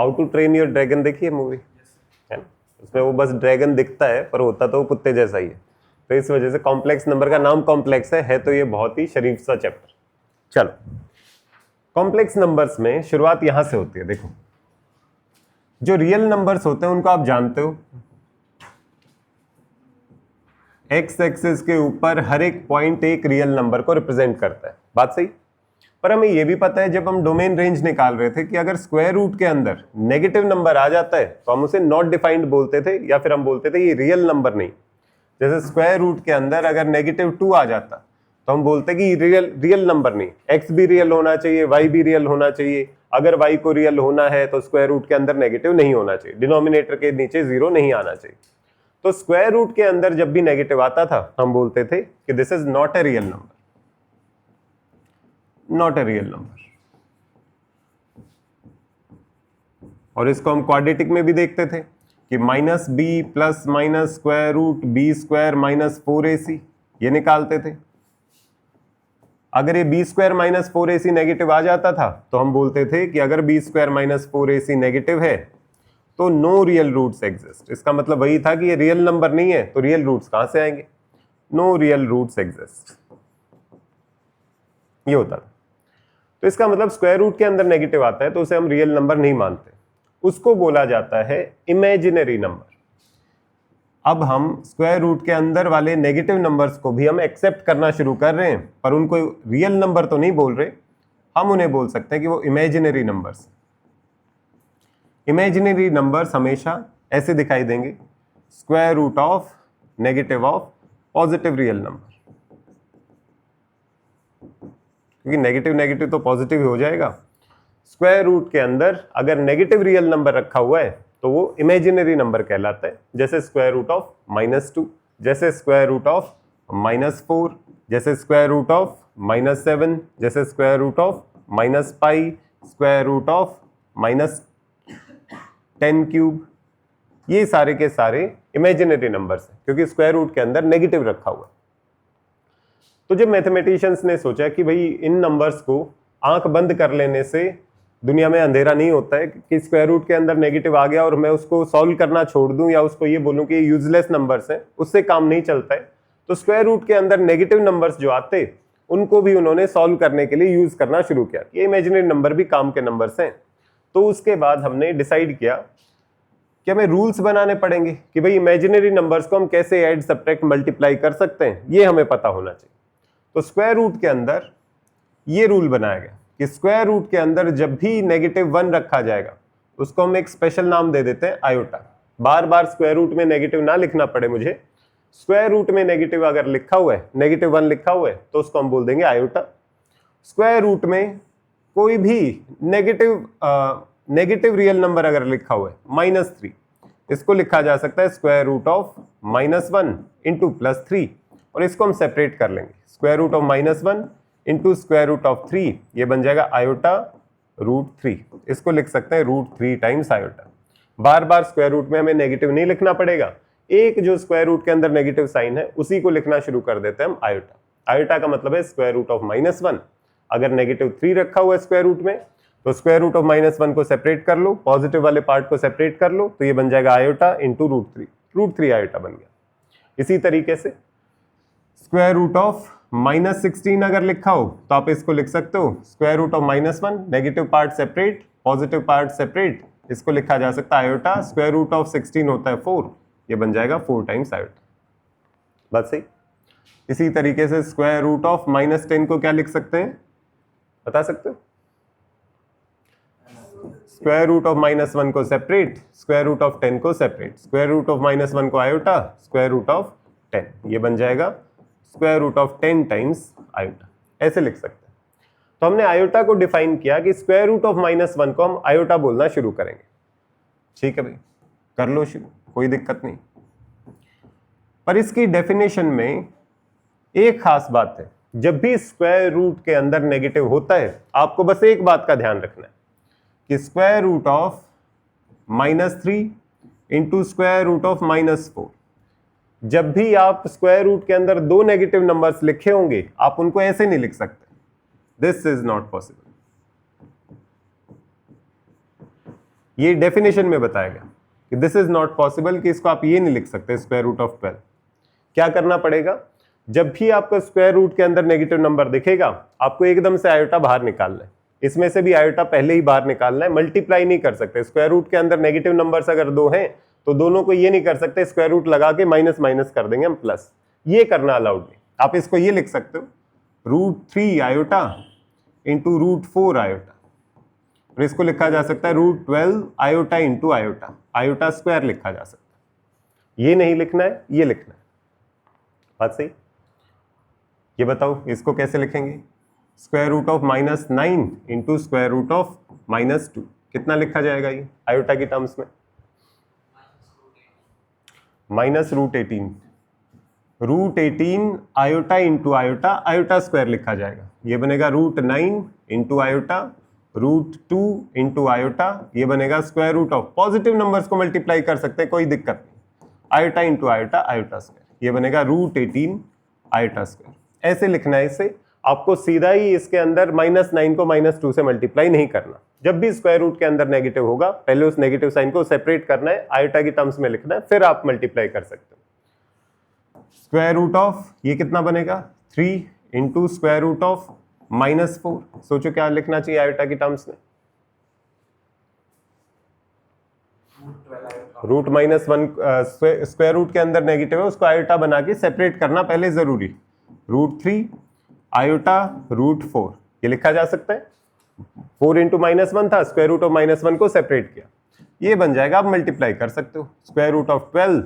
How to train your dragon देखिए movie, है ना, उसमें वो बस ड्रैगन दिखता है पर होता तो वो कुत्ते जैसा ही है। तो इस वजह से कॉम्प्लेक्स नंबर का नाम कॉम्प्लेक्स है तो ये बहुत ही शरीफ सा चैप्टर। चलो, कॉम्प्लेक्स नंबर्स में शुरुआत यहां से होती है। देखो, जो रियल नंबर्स होते हैं उनको आप जानते हो, एक्स एक्सिस के ऊपर हर एक पॉइंट एक रियल नंबर को रिप्रेजेंट करता है, बात सही। पर हमें यह भी पता है जब हम डोमेन रेंज निकाल रहे थे कि अगर स्क्वायर रूट के अंदर नेगेटिव नंबर आ जाता है तो हम उसे नॉट डिफाइंड बोलते थे, या फिर हम बोलते थे ये रियल नंबर नहीं। जैसे स्क्वायर रूट के अंदर अगर -2 आ जाता तो हम बोलते कि रियल नंबर नहीं, एक्स भी रियल होना चाहिए, वाई भी रियल होना चाहिए। अगर वाई को रियल होना है तो स्क्वायर रूट के अंदर नेगेटिव नहीं होना चाहिए, डिनोमिनेटर के नीचे 0 नहीं आना चाहिए। तो स्क्वायर रूट के अंदर जब भी नेगेटिव आता था हम बोलते थे कि this is not a real number, not a real number. और इसको हम क्वाड्रेटिक में भी देखते थे कि -b plus minus square root b square minus 4ac ये निकालते थे। अगर ये b square minus 4ac negative आ जाता था तो हम बोलते थे कि अगर b square minus 4ac negative है तो नो रियल रूट्स एग्जिस्ट। इसका मतलब वही था कि ये रियल नंबर नहीं है तो रियल रूट्स कहां से आएंगे, नो रियल रूट्स एग्जिस्ट, ये होता था। तो इसका मतलब स्क्वायर रूट के अंदर नेगेटिव आता है तो उसे हम रियल नंबर नहीं मानते, उसको बोला जाता है इमेजिनरी नंबर। अब हम स्क्वायर रूट के अंदर वाले नेगेटिव नंबर्स को भी हम एक्सेप्ट करना शुरू कर रहे हैं, पर उनको रियल नंबर तो नहीं बोल रहे, हम उन्हें बोल सकते हैं कि वो इमेजिनरी नंबर्स। इमेजिनरी नंबर्स हमेशा ऐसे दिखाई देंगे, square root of negative of positive real number, क्योंकि नेगेटिव नेगेटिव तो पॉजिटिव ही हो जाएगा। स्क्वायर रूट के अंदर अगर नेगेटिव रियल नंबर रखा हुआ है तो वो इमेजिनरी नंबर कहलाता है, जैसे स्क्वायर रूट ऑफ -2, जैसे स्क्वायर रूट ऑफ -4, जैसे स्क्वायर रूट ऑफ -7, जैसे square root of -π, square root of -10³ ये सारे के सारे इमेजिनरी नंबर्स हैं क्योंकि स्क्वायर रूट के अंदर नेगेटिव रखा हुआ है। तो जब मैथमेटिशियंस ने सोचा कि भाई इन नंबर्स को आंख बंद कर लेने से दुनिया में अंधेरा नहीं होता है कि स्क्वायर रूट के अंदर नेगेटिव आ गया और मैं उसको सॉल्व करना छोड़ दूं या उसको ये बोलूं कि यूजलेस नंबर्स हैं, उससे काम नहीं चलता है। तो स्क्वायर रूट के अंदर नेगेटिव नंबर्स जो आते उनको भी उन्होंने सॉल्व करने के लिए यूज करना शुरू किया, ये इमेजिनरी नंबर भी काम के नंबर्स हैं। तो उसके बाद हमने डिसाइड किया कि हमें रूल्स बनाने पड़ेंगे कि भाई इमेजिनरी नंबर्स को हम कैसे ऐड सब्ट्रैक्ट मल्टीप्लाई कर सकते हैं, ये हमें पता होना चाहिए। तो स्क्वायर रूट के अंदर ये रूल बनाया गया कि स्क्वायर रूट के अंदर जब भी -1 रखा जाएगा उसको हम एक स्पेशल नाम दे देते हैं आयोटा। बार बार स्क्वायर रूट में नेगेटिव ना लिखना पड़े मुझे, स्क्वायर रूट में नेगेटिव अगर लिखा हुआ है, -1 लिखा हुआ है तो उसको हम बोल देंगे आयोटा। स्क्वायर रूट में कोई भी नेगेटिव रियल नंबर अगर लिखा हुआ है -3, इसको लिखा जा सकता है स्क्वायर रूट ऑफ -1 इंटू +3, और इसको हम सेपरेट कर लेंगे, square root of -1 into square root of 3 ये बन जाएगा आयोटा √3, इसको लिख सकते हैं √3 टाइम्स आयोटा। बार बार स्क्वायर रूट में हमें नेगेटिव नहीं लिखना पड़ेगा, एक जो स्क्वायर रूट के अंदर नेगेटिव साइन है उसी को लिखना शुरू कर देते हैं हम आयोटा। आयोटा का मतलब है स्क्वायर रूट ऑफ -1, अगर -3 रखा हुआ है स्क्वायर रूट में तो स्क्वायर रूट ऑफ -1 को सेपरेट कर लो, पॉजिटिव वाले पार्ट को सेपरेट कर लो, तो ये बन जाएगा आयोटा इंटू √3 आयोटा बन गया। इसी तरीके से स्क्वायर रूट ऑफ -16 अगर लिखा हो तो आप इसको लिख सकते हो square root of -1, negative part separate, positive part separate, इसको लिखा जा सकता है आयोटा। स्क्वायर रूट ऑफ 16 होता है 4, ये बन जाएगा 4 टाइम्स आयोटा, बात सही। इसी तरीके से स्क्वायर रूट ऑफ -10 को क्या लिख सकते हैं, बता सकते हो? स्क्वायर रूट ऑफ -1 को सेपरेट, स्क्वायर रूट ऑफ 10 को सेपरेट, स्क्वायर रूट ऑफ -1 को आयोटा, स्क्वायर रूट ऑफ 10, ये बन जाएगा square root of 10 times iota, ऐसे लिख सकते हैं। तो हमने आयोटा को डिफाइन किया कि स्क्वायर रूट ऑफ -1 को हम आयोटा बोलना शुरू करेंगे। ठीक है भाई, कर लो शुरू, कोई दिक्कत नहीं। पर इसकी डेफिनेशन में एक खास बात है, जब भी स्क्वायर रूट के अंदर नेगेटिव होता है आपको बस एक बात का ध्यान रखना है कि square root of -3 into square root of -4, जब भी आप स्क्वायर रूट के अंदर 2 नेगेटिव नंबर्स लिखे होंगे आप उनको ऐसे नहीं लिख सकते, दिस इज नॉट पॉसिबल। ये डेफिनेशन में बताया गया कि दिस इज नॉट पॉसिबल, कि इसको आप ये नहीं लिख सकते स्क्वायर रूट ऑफ 12। क्या करना पड़ेगा, जब भी आपको स्क्वायर रूट के अंदर नेगेटिव नंबर दिखेगा आपको एकदम से आयोटा बाहर निकालना है, इसमें से भी आयोटा पहले ही बाहर निकालना है, मल्टीप्लाई नहीं कर सकते। स्क्वायर रूट के अंदर नेगेटिव नंबर्स अगर दो हैं तो दोनों को ये नहीं कर सकते स्क्वायर रूट लगा के माइनस माइनस कर देंगे हम प्लस, ये करना अलाउड नहीं। आप इसको ये लिख सकते हो √3 आयोटा इंटू √4 आयोटा, और इसको लिखा जा सकता है √12 iota into iota, iota square लिखा जा सकता है। ये नहीं लिखना है, ये लिखना है। बात सही? ये बताओ इसको कैसे लिखेंगे, square root of -9 into square root of -2, कितना लिखा जाएगा ये आयोटा की टर्म्स में? -√18, √18 iota into iota, iota square लिखा जाएगा। ये बनेगा √9 इंटू आयोटा, √2 इंटू आयोटा, ये बनेगा square root of, positive numbers को मल्टीप्लाई कर सकते हैं कोई दिक्कत नहीं, iota into iota, iota square, ये बनेगा √18 आयोटा स्क्वायर। ऐसे लिखना है इसे, आपको सीधा ही इसके अंदर -9 को -2 से मल्टीप्लाई नहीं करना। जब भी स्क्वायर रूट के अंदर नेगेटिव होगा पहले उस नेगेटिव साइन को सेपरेट करना है, आयोटा की टर्म्स में लिखना है, फिर आप मल्टीप्लाई कर सकते हो। स्क्वायर रूट ऑफ ये कितना बनेगा 3 इंटू स्क्वायर रूट ऑफ -4, सोचो क्या लिखना चाहिए आयोटा की टर्म्स में? √-1 स्क्वायर रूट के अंदर नेगेटिव है, उसको आयोटा बना के सेपरेट करना पहले जरूरी। √3 आयोटा √4, ये लिखा जा सकता है। 4 इंटू -1 था, स्क्वायर रूट ऑफ -1 को सेपरेट किया, ये बन जाएगा। आप मल्टीप्लाई कर सकते हो, square root of 12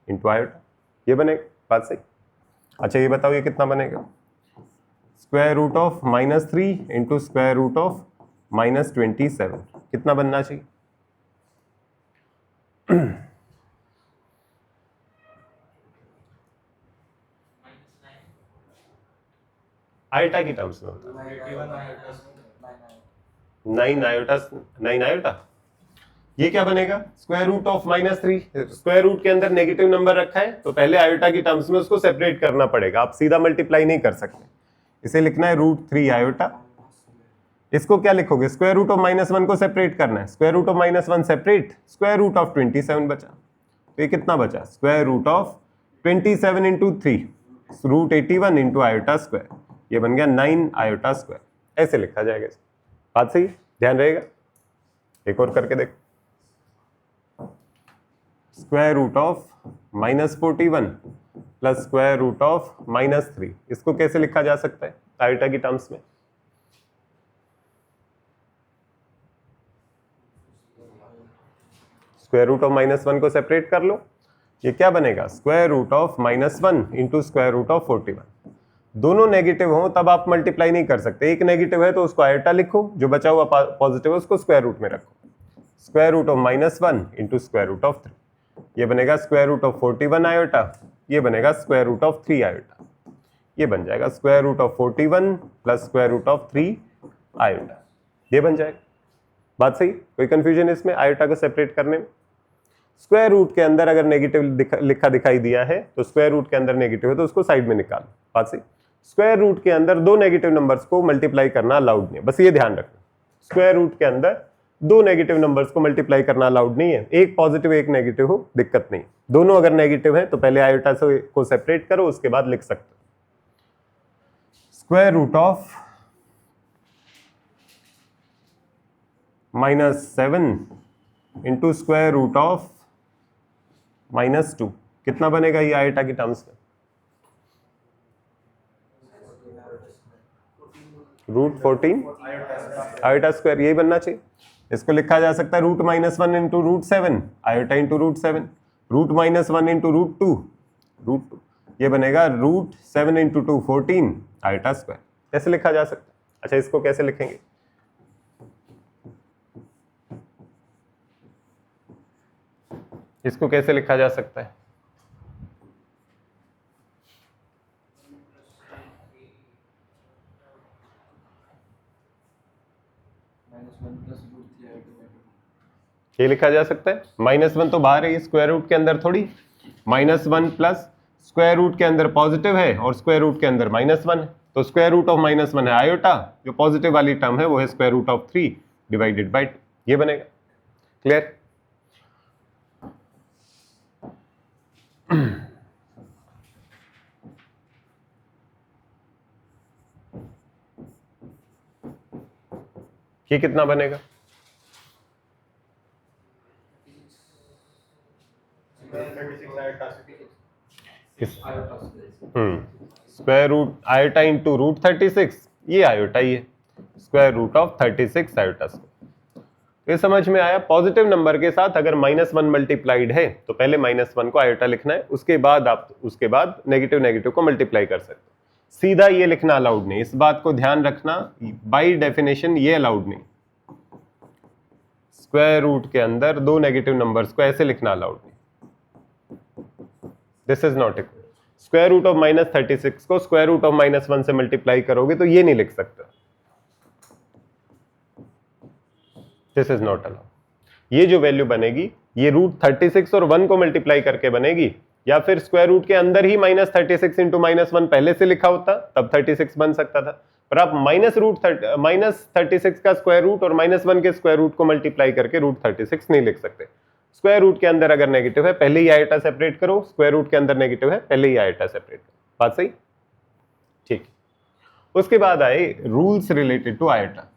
into iota, ये बनेगा। बात सही? अच्छा ये बताओ ये कितना बनेगा, square root of -3 into square root of -27, कितना बनना चाहिए? आयोटा की टर्म्स में होता है 9 आयोटा। ये क्या बनेगा, square root of -3, square root के अंदर नेगेटिव नंबर रखा है तो पहले आयोटा की टर्म्स में उसको सेपरेट करना पड़ेगा, आप सीधा मल्टीप्लाई नहीं कर सकते। इसे लिखना है √3 आयोटा। इसको क्या लिखोगे, स्क्वायर रूट ऑफ -1 को सेपरेट करना है, square root of -1 separate, square root of 27 बचा, तो ये कितना बचा, square root of 27 into 3 √81 into iota square, ये बन गया 9 आयोटा स्क्वायर। ऐसे लिखा जाएगा। बात सही, ध्यान रहेगा। एक और करके देख, square root of -41 plus square root of -3, इसको कैसे लिखा जा सकता है आयोटा की टर्म्स में? स्क्वायर रूट ऑफ -1 को सेपरेट कर लो, ये क्या बनेगा, square root of -1 into square root of 41। दोनों नेगेटिव हो तब आप मल्टीप्लाई नहीं कर सकते, एक नेगेटिव है तो उसको आयोटा लिखो, जो बचा हुआ पॉजिटिव है उसको स्क्वायर रूट में रखो। Square root of -1 into square root of 3, ये बनेगा स्क्वायर रूट ऑफ 41 आयोटा, ये बनेगा स्क्वायर रूट ऑफ 3 आयोटा, ये बन जाएगा square root of 41 plus square root of 3 iota, ये बन जाएगा। बात सही, कोई कंफ्यूजन इसमें आयोटा को सेपरेट करने में? स्क्वायर रूट के अंदर अगर नेगेटिव लिखा दिखाई दिया है तो स्क्वायर रूट के अंदर नेगेटिव है तो उसको साइड में निकालो। बात सही, स्क्वायर रूट के अंदर दो नेगेटिव नंबर्स को मल्टीप्लाई करना अलाउड नहीं है, बस ये ध्यान रखना। स्क्वायर रूट के अंदर दो नेगेटिव नंबर्स को मल्टीप्लाई करना अलाउड नहीं है, एक पॉजिटिव एक नेगेटिव हो दिक्कत नहीं, दोनों अगर नेगेटिव है तो पहले आयोटा से को सेपरेट करो, उसके बाद लिख सकते हो। Square root of -7 into square root of -2, कितना बनेगा ये आयोटा की टर्म्स में? √14 आयोटा स्क्वायर, यही बनना चाहिए। इसको लिखा जा सकता है √-1 इंटू √7 आयोटा इंटू √7, √-1 इंटू √2, ये बनेगा √7 इंटू 2 14 आयोटा स्क्वायर। कैसे लिखा जा सकता है? अच्छा इसको कैसे लिखेंगे, इसको कैसे लिखा जा सकता है? ये लिखा जा सकता है, -1 तो बाहर है, स्क्वायर रूट के अंदर थोड़ी, -1 प्लस स्क्वायर रूट के अंदर पॉजिटिव है और स्क्वायर रूट के अंदर -1 है, तो स्क्वायर रूट ऑफ -1 है आयोटा, जो पॉजिटिव वाली टर्म है वो है square root of 3 divided by 2, ये बनेगा। क्लियर? ये कितना बनेगा? Square root iota into root 36, ये आयोटा ही है, square root of 36 iota square. ये समझ में आया? पॉजिटिव नंबर के साथ अगर -1 मल्टीप्लाइड है तो पहले -1 को आयोटा लिखना है, उसके बाद नेगेटिव नेगेटिव को मल्टीप्लाई कर सकते हो। सीधा ये लिखना अलाउड नहीं, इस बात को ध्यान रखना, बाय डेफिनेशन ये अलाउड नहीं। स्क्वायर रूट के अंदर दो नेगेटिव नंबर्स को ऐसे लिखना अलाउड नहीं, this is not equal. Square root of -36 को स्क्वायर रूट ऑफ -1 से मल्टीप्लाई करोगे तो ये नहीं लिख सकते, दिस इज नॉट अलाउड। ये जो वैल्यू बनेगी ये रूट 36 और 1 को मल्टीप्लाई करके बनेगी, या फिर स्क्वायर रूट के अंदर ही -36 इंटू -1 पहले से लिखा होता तब 36 बन सकता था, पर आप -36 का स्क्वायर रूट और -1 के स्क्वायर रूट को मल्टीप्लाई करके रूट 36 नहीं लिख सकते। स्क्वायर रूट के अंदर अगर नेगेटिव है पहले ही आयोटा सेपरेट करो, स्क्वायर रूट के अंदर नेगेटिव है पहले ही आयोटा सेपरेट करो। बात सही? ठीक। उसके बाद आए rules related to iota,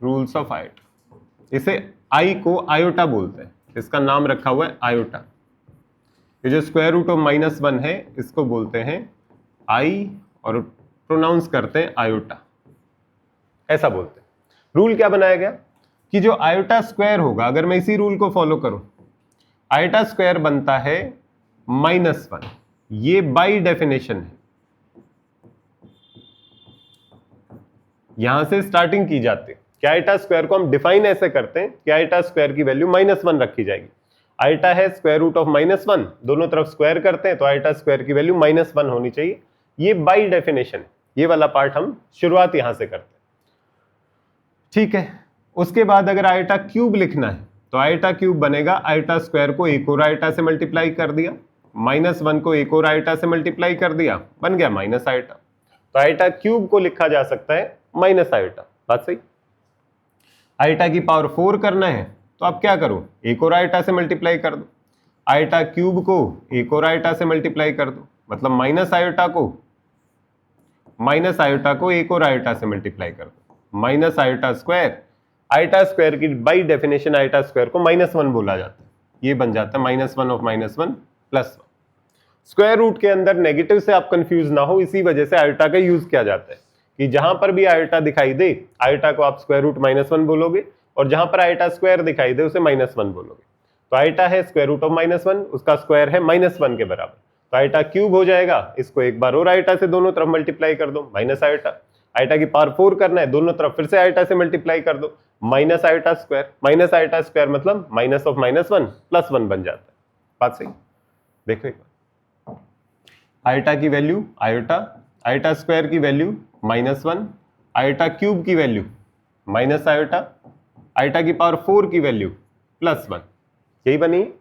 rules of iota. इसे आई को आयोटा बोलते हैं, इसका नाम रखा हुआ है आयोटा। ये जो स्क्वायर रूट ऑफ -1 है इसको बोलते हैं आई और प्रोनाउंस करते हैं आयोटा, ऐसा बोलते हैं। रूल क्या बनाया गया कि जो आयोटा स्क्वायर होगा, अगर मैं इसी रूल को फॉलो करूं, आयोटा स्क्वायर बनता है -1, ये बाय डेफिनेशन है, यहां से स्टार्टिंग की जाती है कि आयोटा स्क्वायर को हम डिफाइन ऐसे करते हैं कि आयोटा स्क्वायर की वैल्यू -1 रखी जाएगी। आयोटा है स्क्वायर रूट ऑफ -1, दोनों तरफ स्क्वायर करते हैं तो आयोटा स्क्वायर की वैल्यू -1 होनी चाहिए, ये बाय डेफिनेशन है। ये वाला पार्ट हम शुरुआत यहां से करते हैं, ठीक है। उसके बाद अगर आयोटा क्यूब लिखना है तो आयोटा क्यूब बनेगा, आयोटा स्क्वायर को एक और आयोटा से मल्टीप्लाई कर दिया, -1 को एक और आयोटा से मल्टीप्लाई कर दिया, बन गया माइनस आयोटा। तो आयोटा क्यूब को लिखा जा सकता है माइनस आयोटा। बात सही? आयोटा की पावर 4 करना है तो आप क्या करो, एक और आयोटा से मल्टीप्लाई कर दो, आयोटा क्यूब को एक और आयोटा से मल्टीप्लाई कर दो, मतलब माइनस आयोटा को एक और आयोटा से मल्टीप्लाई कर दो, minus iota square. Iota square की बाय डेफिनेशन आयोटा स्क्वायर को -1 बोला जाता है, ये बन जाता है -1 ऑफ -1 +1। स्क्वायर रूट के अंदर नेगेटिव से आप कंफ्यूज ना हो, इसी वजह से आयोटा का यूज किया जाता है कि जहां पर भी आयोटा दिखाई दे आयोटा को आप स्क्वायर रूट -1 बोलोगे, और जहां पर आयोटा स्क्वायर दिखाई दे उसे -1 बोलोगे। तो आयोटा है स्क्वायर रूट ऑफ -1, उसका स्क्वायर है -1 के बराबर, तो आयोटा क्यूब हो जाएगा, इसको एक बार और आयोटा से दोनों तरफ मल्टीप्लाई कर दो, माइनस आयोटा। आयोटा की पावर 4 करना है, दोनों तरफ फिर से आयोटा से मल्टीप्लाई कर दो, माइनस आयोटा स्क्वायर मतलब माइनस ऑफ -1 +1 बन जाता है। बात सही? देखो एक बार, आयोटा की वैल्यू आयोटा स्क्वायर की वैल्यू -1, आयोटा क्यूब की वैल्यू माइनस आयोटा, आयोटा की पावर 4 की वैल्यू +1, यही बनी।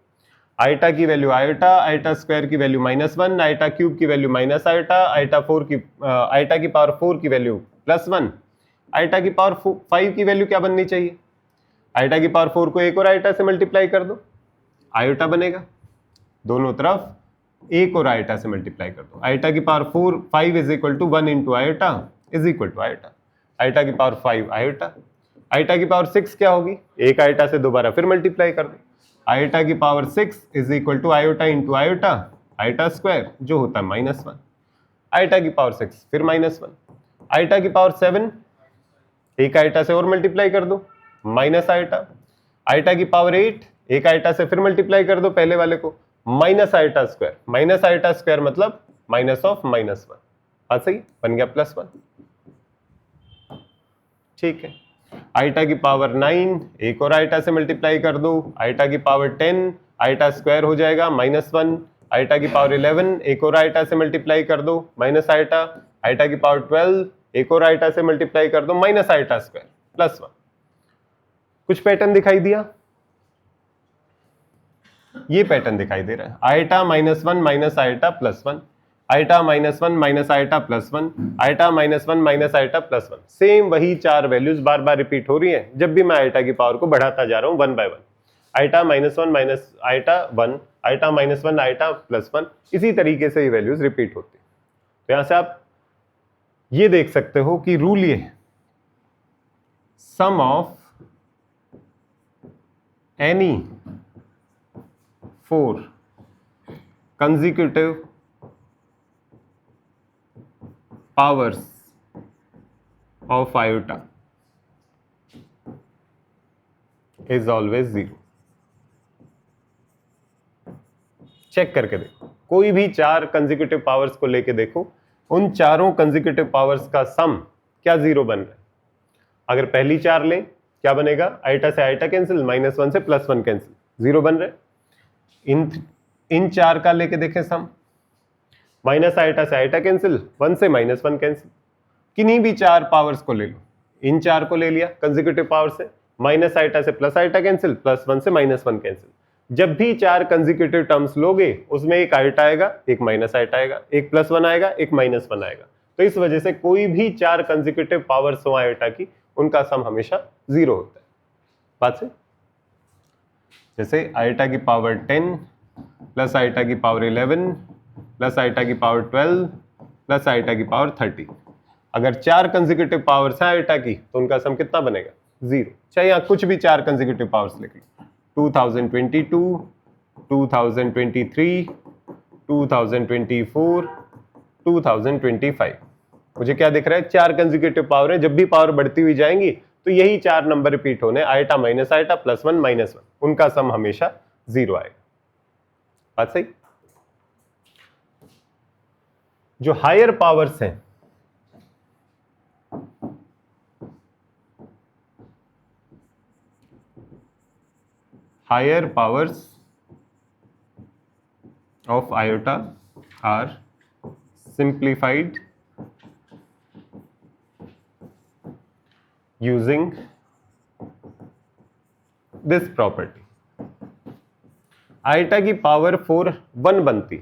आयोटा की वैल्यू आयोटा स्क्वायर की वैल्यू -1, आयोटा क्यूब की वैल्यू माइनस आयोटा, आयोटा की पावर 4 की वैल्यू +1, आयोटा की पावर 5 की वैल्यू क्या बननी चाहिए, आयोटा की पावर 4 को एक और आयोटा से मल्टीप्लाई कर दो, आयोटा बनेगा, दोनों तरफ एक और आयोटा से मल्टीप्लाई कर दो, आयोटा की power 5 is equal to 1 into iota is equal to iota, iota की पावर 5 आयोटा, आयोटा की पावर 6 क्या होगी, एक आयोटा से दोबारा फिर मल्टीप्लाई कर दो, आयोटा की power 6 is equal to iota into iota, iota square जो होता है -1, आयोटा की पावर 6 फिर -1, आयोटा की पावर 7 एक आयोटा से और मल्टीप्लाई कर दो, माइनस आयोटा, आयोटा की पावर 8 एक आयोटा से फिर मल्टीप्लाई कर दो पहले वाले को, माइनस आयोटा स्क्वायर मतलब माइनस ऑफ -1। बात सही? बन गया +1, ठीक है। आयोटा की पावर 9 एक और आयोटा से मल्टीप्लाई कर दो, आयोटा की पावर 10 आयोटा स्क्वायर हो जाएगा -1, आयोटा की पावर 11 एक और आयोटा से मल्टीप्लाई कर दो, माइनस आयोटा, आयोटा की पावर 12 एक और आयोटा से मल्टीप्लाई कर दो, माइनस आयोटा स्क्वायर +1। कुछ पैटर्न दिखाई दिया? ये पैटर्न दिखाई दे रहा है, iota -1 minus iota +1, iota minus one minus iota plus one, iota minus one minus iota plus one. Same वही चार वैल्यूज बार बार रिपीट हो रही हैं जब भी मैं आइटा की पावर को बढ़ाता जा रहा हूं one by one. Iota minus one minus iota one, iota minus one iota plus one, इसी तरीके से ये वैल्यूज रिपीट होती है। तो यहां से आप ये देख सकते हो कि रूल ये है, sum of any 4 consecutive powers of iota is always 0। Check करके देखो, कोई भी चार कंसेक्यूटिव पावर्स को लेके देखो, उन चारों कंसेक्यूटिव पावर्स का सम क्या 0 बन रहा है। अगर पहली चार लें क्या बनेगा, आइटा से आइटा कैंसिल, माइनस वन से प्लस वन कैंसिल, 0 बन रहे। इन चार का लेके देखें सम, माइनस आइटा से आइटा कैंसिल, वन से माइनस वन कैंसिल। किन्हीं भी चार पावर्स को ले लो, इन चार को ले लिया कंसेक्यूटिव पावर से, माइनस आइटा से plus iota cancel, plus one से माइनस वन कैंसिल। जब भी चार कंसेक्यूटिव टर्म्स लोगे उसमें एक आइटा आएगा, एक माइनस आइटा आएगा, एक प्लस वन आएगा, एक माइनस वन आएगा। तो इस वजह से कोई भी चार कंसेक्यूटिव पावर्स हो आइटा की, उनका सम हमेशा 0 होता है। बात से जैसे आइटा की पावर 10 प्लस आइटा की पावर 11 प्लस आइटा की पावर 12 प्लस आइटा की पावर 30, अगर चार कंसेक्यूटिव पावर्स हैं आइटा की तो उनका सम कितना बनेगा, 0। चाहे यहाँ कुछ भी चार कंसेक्यूटिव पावर्स लिख लो, 2022, 2023, 2024, 2025। मुझे क्या दिख रहा है, चार कंसेक्यूटिव पावर है, जब भी पावर बढ़ती हुई जाएंगी तो यही चार नंबर रिपीट होने, iota minus iota plus one minus one, उनका सम हमेशा 0 आएगा। बात सही। जो हायर पावर्स हैं, higher powers of iota are simplified using this property. Iota की पावर 4 1 बनती,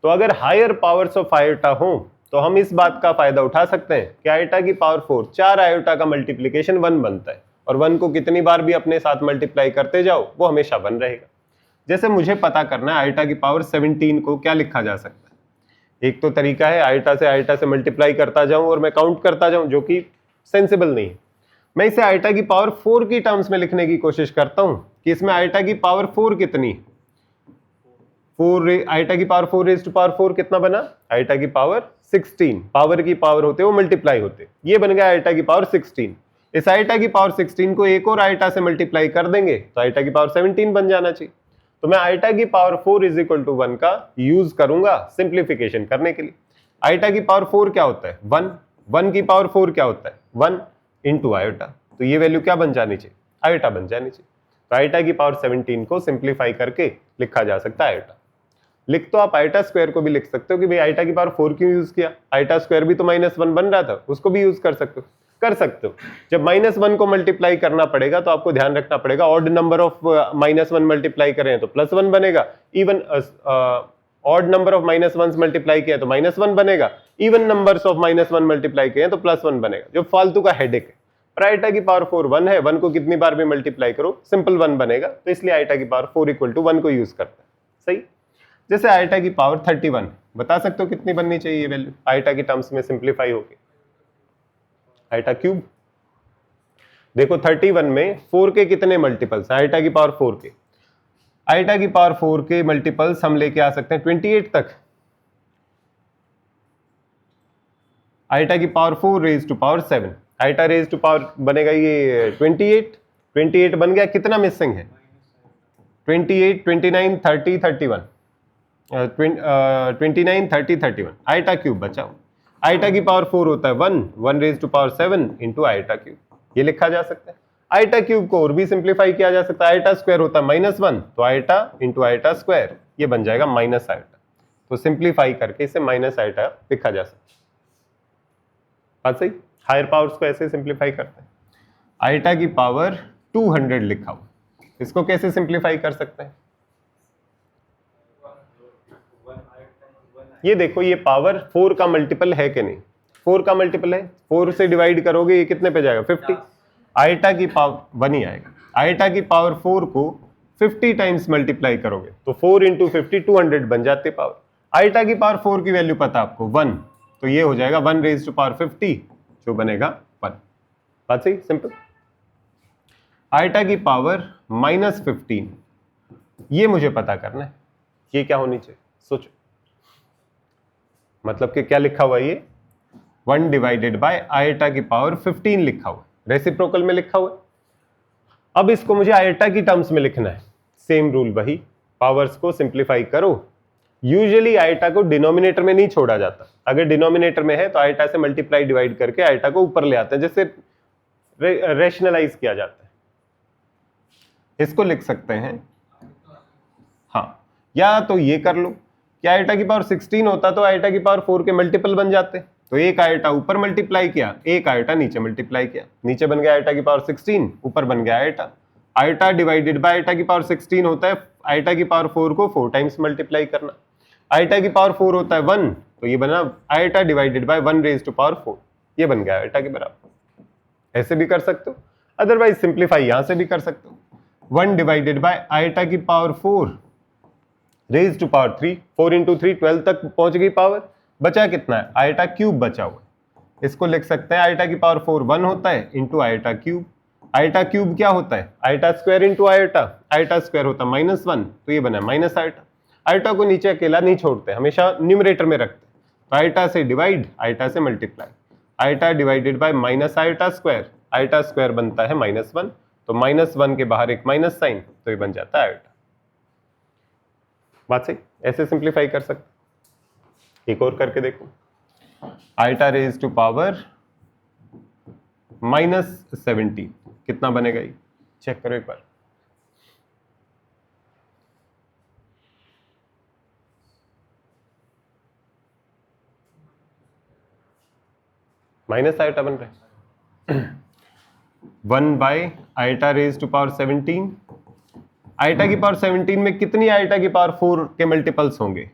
तो अगर हायर पावर्स ऑफ आयोटा हो तो हम इस बात का फायदा उठा सकते हैं कि आयोटा की पावर 4 चार आयोटा का मल्टीप्लिकेशन 1 बनता है, और 1 को कितनी बार भी अपने साथ मल्टीप्लाई करते जाओ वो हमेशा 1 रहेगा। जैसे मुझे पता करना है आयोटा की पावर 17 को क्या लिखा जा सकता है। एक तो तरीका है आयोटा से मल्टीप्लाई करता जाऊं और मैं काउंट करता जाऊं, जो कि सेंसिबल नहीं है। मैं इसे आयोटा की पावर 4 की टर्म्स में लिखने की कोशिश करता हूं कि इसमें आयोटा की पावर 4 कितनी, 4 आइटा की पावर 4 रेज़ टू पावर 4 कितना बना, आइटा की पावर 16। पावर की पावर होते वो मल्टीप्लाई होते, ये बन गया आइटा की पावर 16। इस आइटा की पावर 16 को एक और आइटा से मल्टीप्लाई कर देंगे तो आइटा की पावर 17 बन जाना चाहिए। तो मैं आइटा की पावर 4 इज इक्वल टू 1 का यूज करूंगा सिंप्लीफिकेशन करने के लिए। आइटा की पावर 4 क्या होता है, 1, 1 की पावर 4 क्या होता है, 1 इंटू आयोटा, तो ये वैल्यू क्या बन जानी चाहिए, आयोटा बन जानी चाहिए। तो आयोटा की पावर 17 को सिंप्लीफाई करके लिखा जा सकता है आयोटा। लिख तो आप आइटा स्क्वायर को भी लिख सकते हो कि भाई आइटा की पावर 4 क्यों यूज किया, आइटा स्क्वायर भी तो -1 बन रहा था, उसको भी यूज कर सकते हो। जब -1 को मल्टीप्लाई करना पड़ेगा तो आपको ध्यान रखना पड़ेगा ऑड नंबर ऑफ -1 मल्टीप्लाई करें तो +1 बनेगा, even odd number of -1 multiply किया तो -1 बनेगा, इवन नंबर्स ऑफ -1 मल्टीप्लाई किए तो +1 बनेगा, जो फालतू का हेडेक है। पर आइटा की पावर 4 1 है, 1 को कितनी बार भी मल्टीप्लाई करो सिंपल 1 बनेगा, तो इसलिए आइटा की पावर 4 इक्वल टू 1 को यूज करता है। सही। जैसे आइटा की पावर 31 बता सकते हो कितनी बननी चाहिए ये वैल्यू आइटा की टर्म्स में सिंप्लीफाई होके, आइटा क्यूब। देखो 31 में 4 के कितने मल्टीपल्स, आइटा की पावर 4 के, आइटा की पावर 4 के मल्टीपल्स हम लेके आ सकते हैं 28 तक। आइटा की power 4 raise to power 7, iota raise to power बनेगा ये 28 बन गया, कितना मिसिंग है 28, 29, 30, 31, 29, 30, 31, आइटा क्यूब बचाओ। आइटा की पावर 4 होता है 1 raise to power 7 into iota cube, ये लिखा जा सकता है। आइटा क्यूब को और भी सिंप्लीफाई किया जा सकता है, आइटा स्क्वायर होता है -1 तो आइटा इंटू आइटा स्क्वायर, ये बन जाएगा माइनस आइटा, तो सिंप्लीफाई करके इसे माइनस आइटा लिखा जा सकता है। बात सही। हायर पावर्स को ऐसे सिंप्लीफाई करते हैं। आइटा की पावर 200 लिखा हुआ, इसको कैसे सिंप्लीफाई कर सकते हैं, ये देखो ये पावर 4 का मल्टीपल है कि नहीं, 4 का मल्टीपल है, 4 से डिवाइड करोगे ये कितने पे जाएगा 50, आयटा की पावर 1 ही आएगा। आयटा की पावर 4 को 50 टाइम्स मल्टीप्लाई करोगे तो 4 इंटू 50 200 बन जाती पावर। आयटा की पावर 4 की वैल्यू पता आपको 1, तो ये हो जाएगा 1 रेज टू पावर 50 जो बनेगा 1। बात सही, सिंपल। आयटा की पावर -15 ये मुझे पता करना है, ये क्या होनी चाहिए सोचो, मतलब कि क्या लिखा हुआ है ये 1 डिवाइडेड बाय आयटा की पावर 15 लिखा हुआ है, रेसिप्रोकल में लिखा हुआ है। अब इसको मुझे आयटा की टर्म्स में लिखना है, सेम रूल वही, पावर्स को सिंप्लीफाई करो। यूजुअली आयटा को डिनोमिनेटर में नहीं छोड़ा जाता, अगर डिनोमिनेटर में है तो आयटा से मल्टीप्लाई डिवाइड करके आयटा को ऊपर ले आते हैं, जैसे रेशनलाइज किया जाता है। इसको लिख सकते हैं, हाँ, या तो ये कर लो कि आयटा की पावर 16 होता तो आयटा की पावर 4 के मल्टीपल बन जाते, तो एक आयटा ऊपर मल्टीप्लाई किया, एक आयटा नीचे मल्टीप्लाई किया, नीचे बन गया आयटा की पावर 16, ऊपर बन गया iota. Iota divided by iota की पावर 16 होता है आयटा की पावर 4 को 4 टाइम्स मल्टीप्लाई करना। आयटा की पावर 4 होता है 1, तो ये बना iota divided by 1 raise to power 4, ये बन गया आयटा के बराबर। ऐसे भी कर सकते हो, अदरवाइज सिंप्लीफाई यहां से भी कर सकते हो। 1 डिवाइडेड बाय आयटा की power 4 raise to power 3, 4 into 3 12 तक पहुंच गई पावर, बचा कितना है आयटा क्यूब बचा हुआ है। इसको लिख सकते हैं आयटा की पावर 4 1 होता है into iota cube. Iota cube क्या होता है iota square into iota, iota square होता है -1, तो ये बना माइनस आयटा। आयटा को नीचे अकेला नहीं छोड़ते, हमेशा न्यूमरेटर में रखते, तो आयटा से डिवाइड, आयटा से multiply, eta divided bye minus iota square, eta square बनता है -1, तो -1 के बाहर एक माइनस साइन, तो ये बन जाता है आयटा। बात सही, ऐसे सिंप्लीफाई कर सकते। एक और करके देखो, आयटा रेज टू पावर -17 कितना बनेगा ये चेक करो एक बार। माइनस आयटा बन रहा है 1 by iota raise to power 17। Iota की पावर 17 में कितनी आयटा की पावर 4 के मल्टीपल्स होंगे,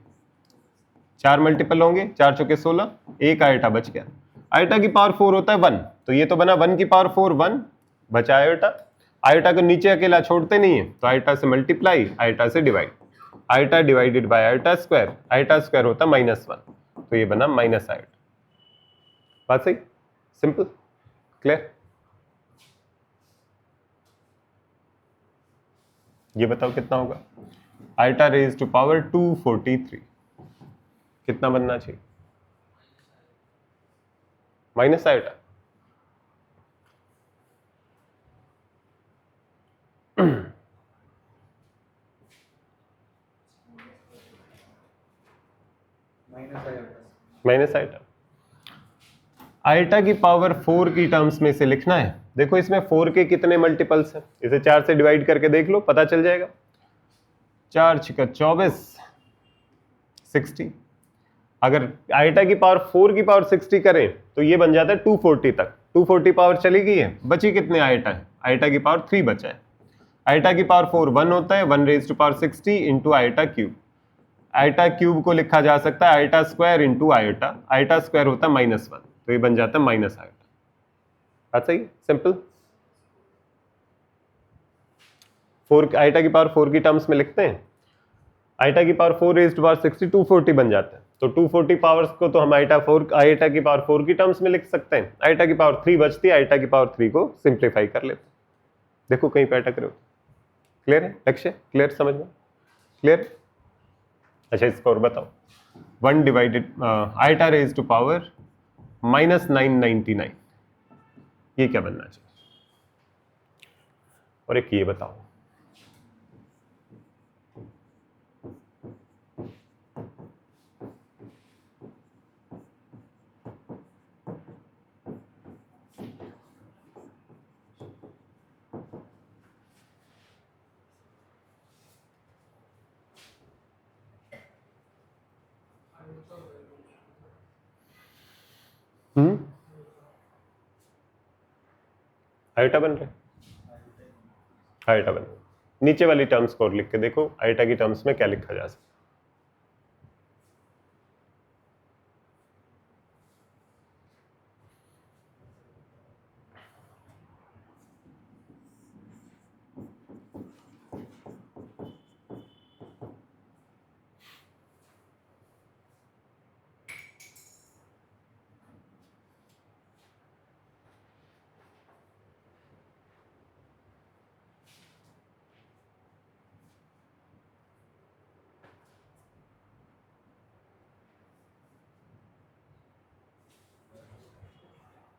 4 मल्टीपल होंगे, 4 चौके 16, एक आयटा बच गया। आयटा की पावर 4 होता है 1, तो ये तो बना 1 की पावर 4 1, बचा आयटा। आयटा को नीचे अकेला छोड़ते नहीं है, तो आयटा से मल्टीप्लाई, आयटा से divide, eta divided by eta square, eta square होता है -1, तो ये बना माइनस आयटा। बात सही, सिंपल, क्लियर। ये बताओ कितना होगा आयटा रेज टू पावर 243 कितना बनना चाहिए minus eta. Minus eta. Eta की पावर 4 की टर्म्स में से लिखना है, देखो इसमें 4 के कितने मल्टीपल्स हैं, इसे 4 से डिवाइड करके देख लो, पता चल जाएगा। 4 × 24 60। अगर आयटा की पावर 4 की पावर 60 करें तो ये बन जाता है 240 तक, 240 पावर चली गई है, बची कितने आयटा है, आयटा की पावर 3 बचा है। आयटा की पावर 4 1 होता है, 1 raise to power 60 into iota cube. Iota cube को लिखा जा सकता है iota square into iota, iota square होता है -1, तो ये बन जाता है माइनस आयटा। बात सही, सिंपल। 4 आयटा की पावर 4 की टर्म्स में लिखते हैं, आयटा की पावर 4 रेज टू पावर 60 240 बन जाता है, तो 240 पावर्स को तो हम आयटा की पावर 4 की टर्म्स में लिख सकते हैं। आयटा की पावर 3 बचती है, आयटा की पावर 3 को सिंप्लीफाई कर लेते हैं। देखो कहीं पे अटक रहे हो, क्लियर है लक्ष्य, क्लियर समझ में, क्लियर। अच्छा इसको और बताओ, 1 divided iota raise to power -999 ये क्या बनना चाहिए, और एक ये बताओ आयटा बन रहे, आयटा बन रहे। नीचे वाली टर्म्स को लिख के देखो आयटा की टर्म्स में क्या लिखा जा सकता।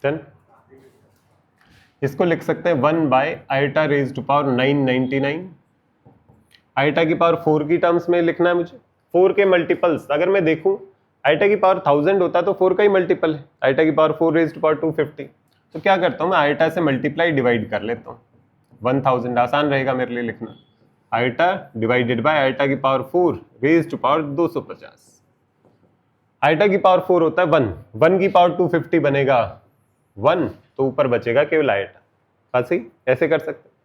डन। इसको लिख सकते हैं 1 by iota raise to power 999। Iota की पावर 4 की टर्म्स में लिखना है मुझे। 4 के मल्टीपल्स अगर मैं देखूं, आयोटा की पावर 1000 होता तो 4 का ही मल्टीपल है। आयोटा की पावर 4 रेज टू पावर 250। तो क्या करता हूं मैं, आयोटा से मल्टीप्लाई डिवाइड कर लेता हूं। 1000 आसान रहेगा मेरे लिए लिखना। आयोटा डिवाइडेड बाय आयोटा की power 4 raise to power 250। Iota की पावर 4 होता है 1, 1 की पावर 250 बनेगा 1, तो ऊपर बचेगा केवल आयोटा। बात सही, ऐसे कर सकते हैं।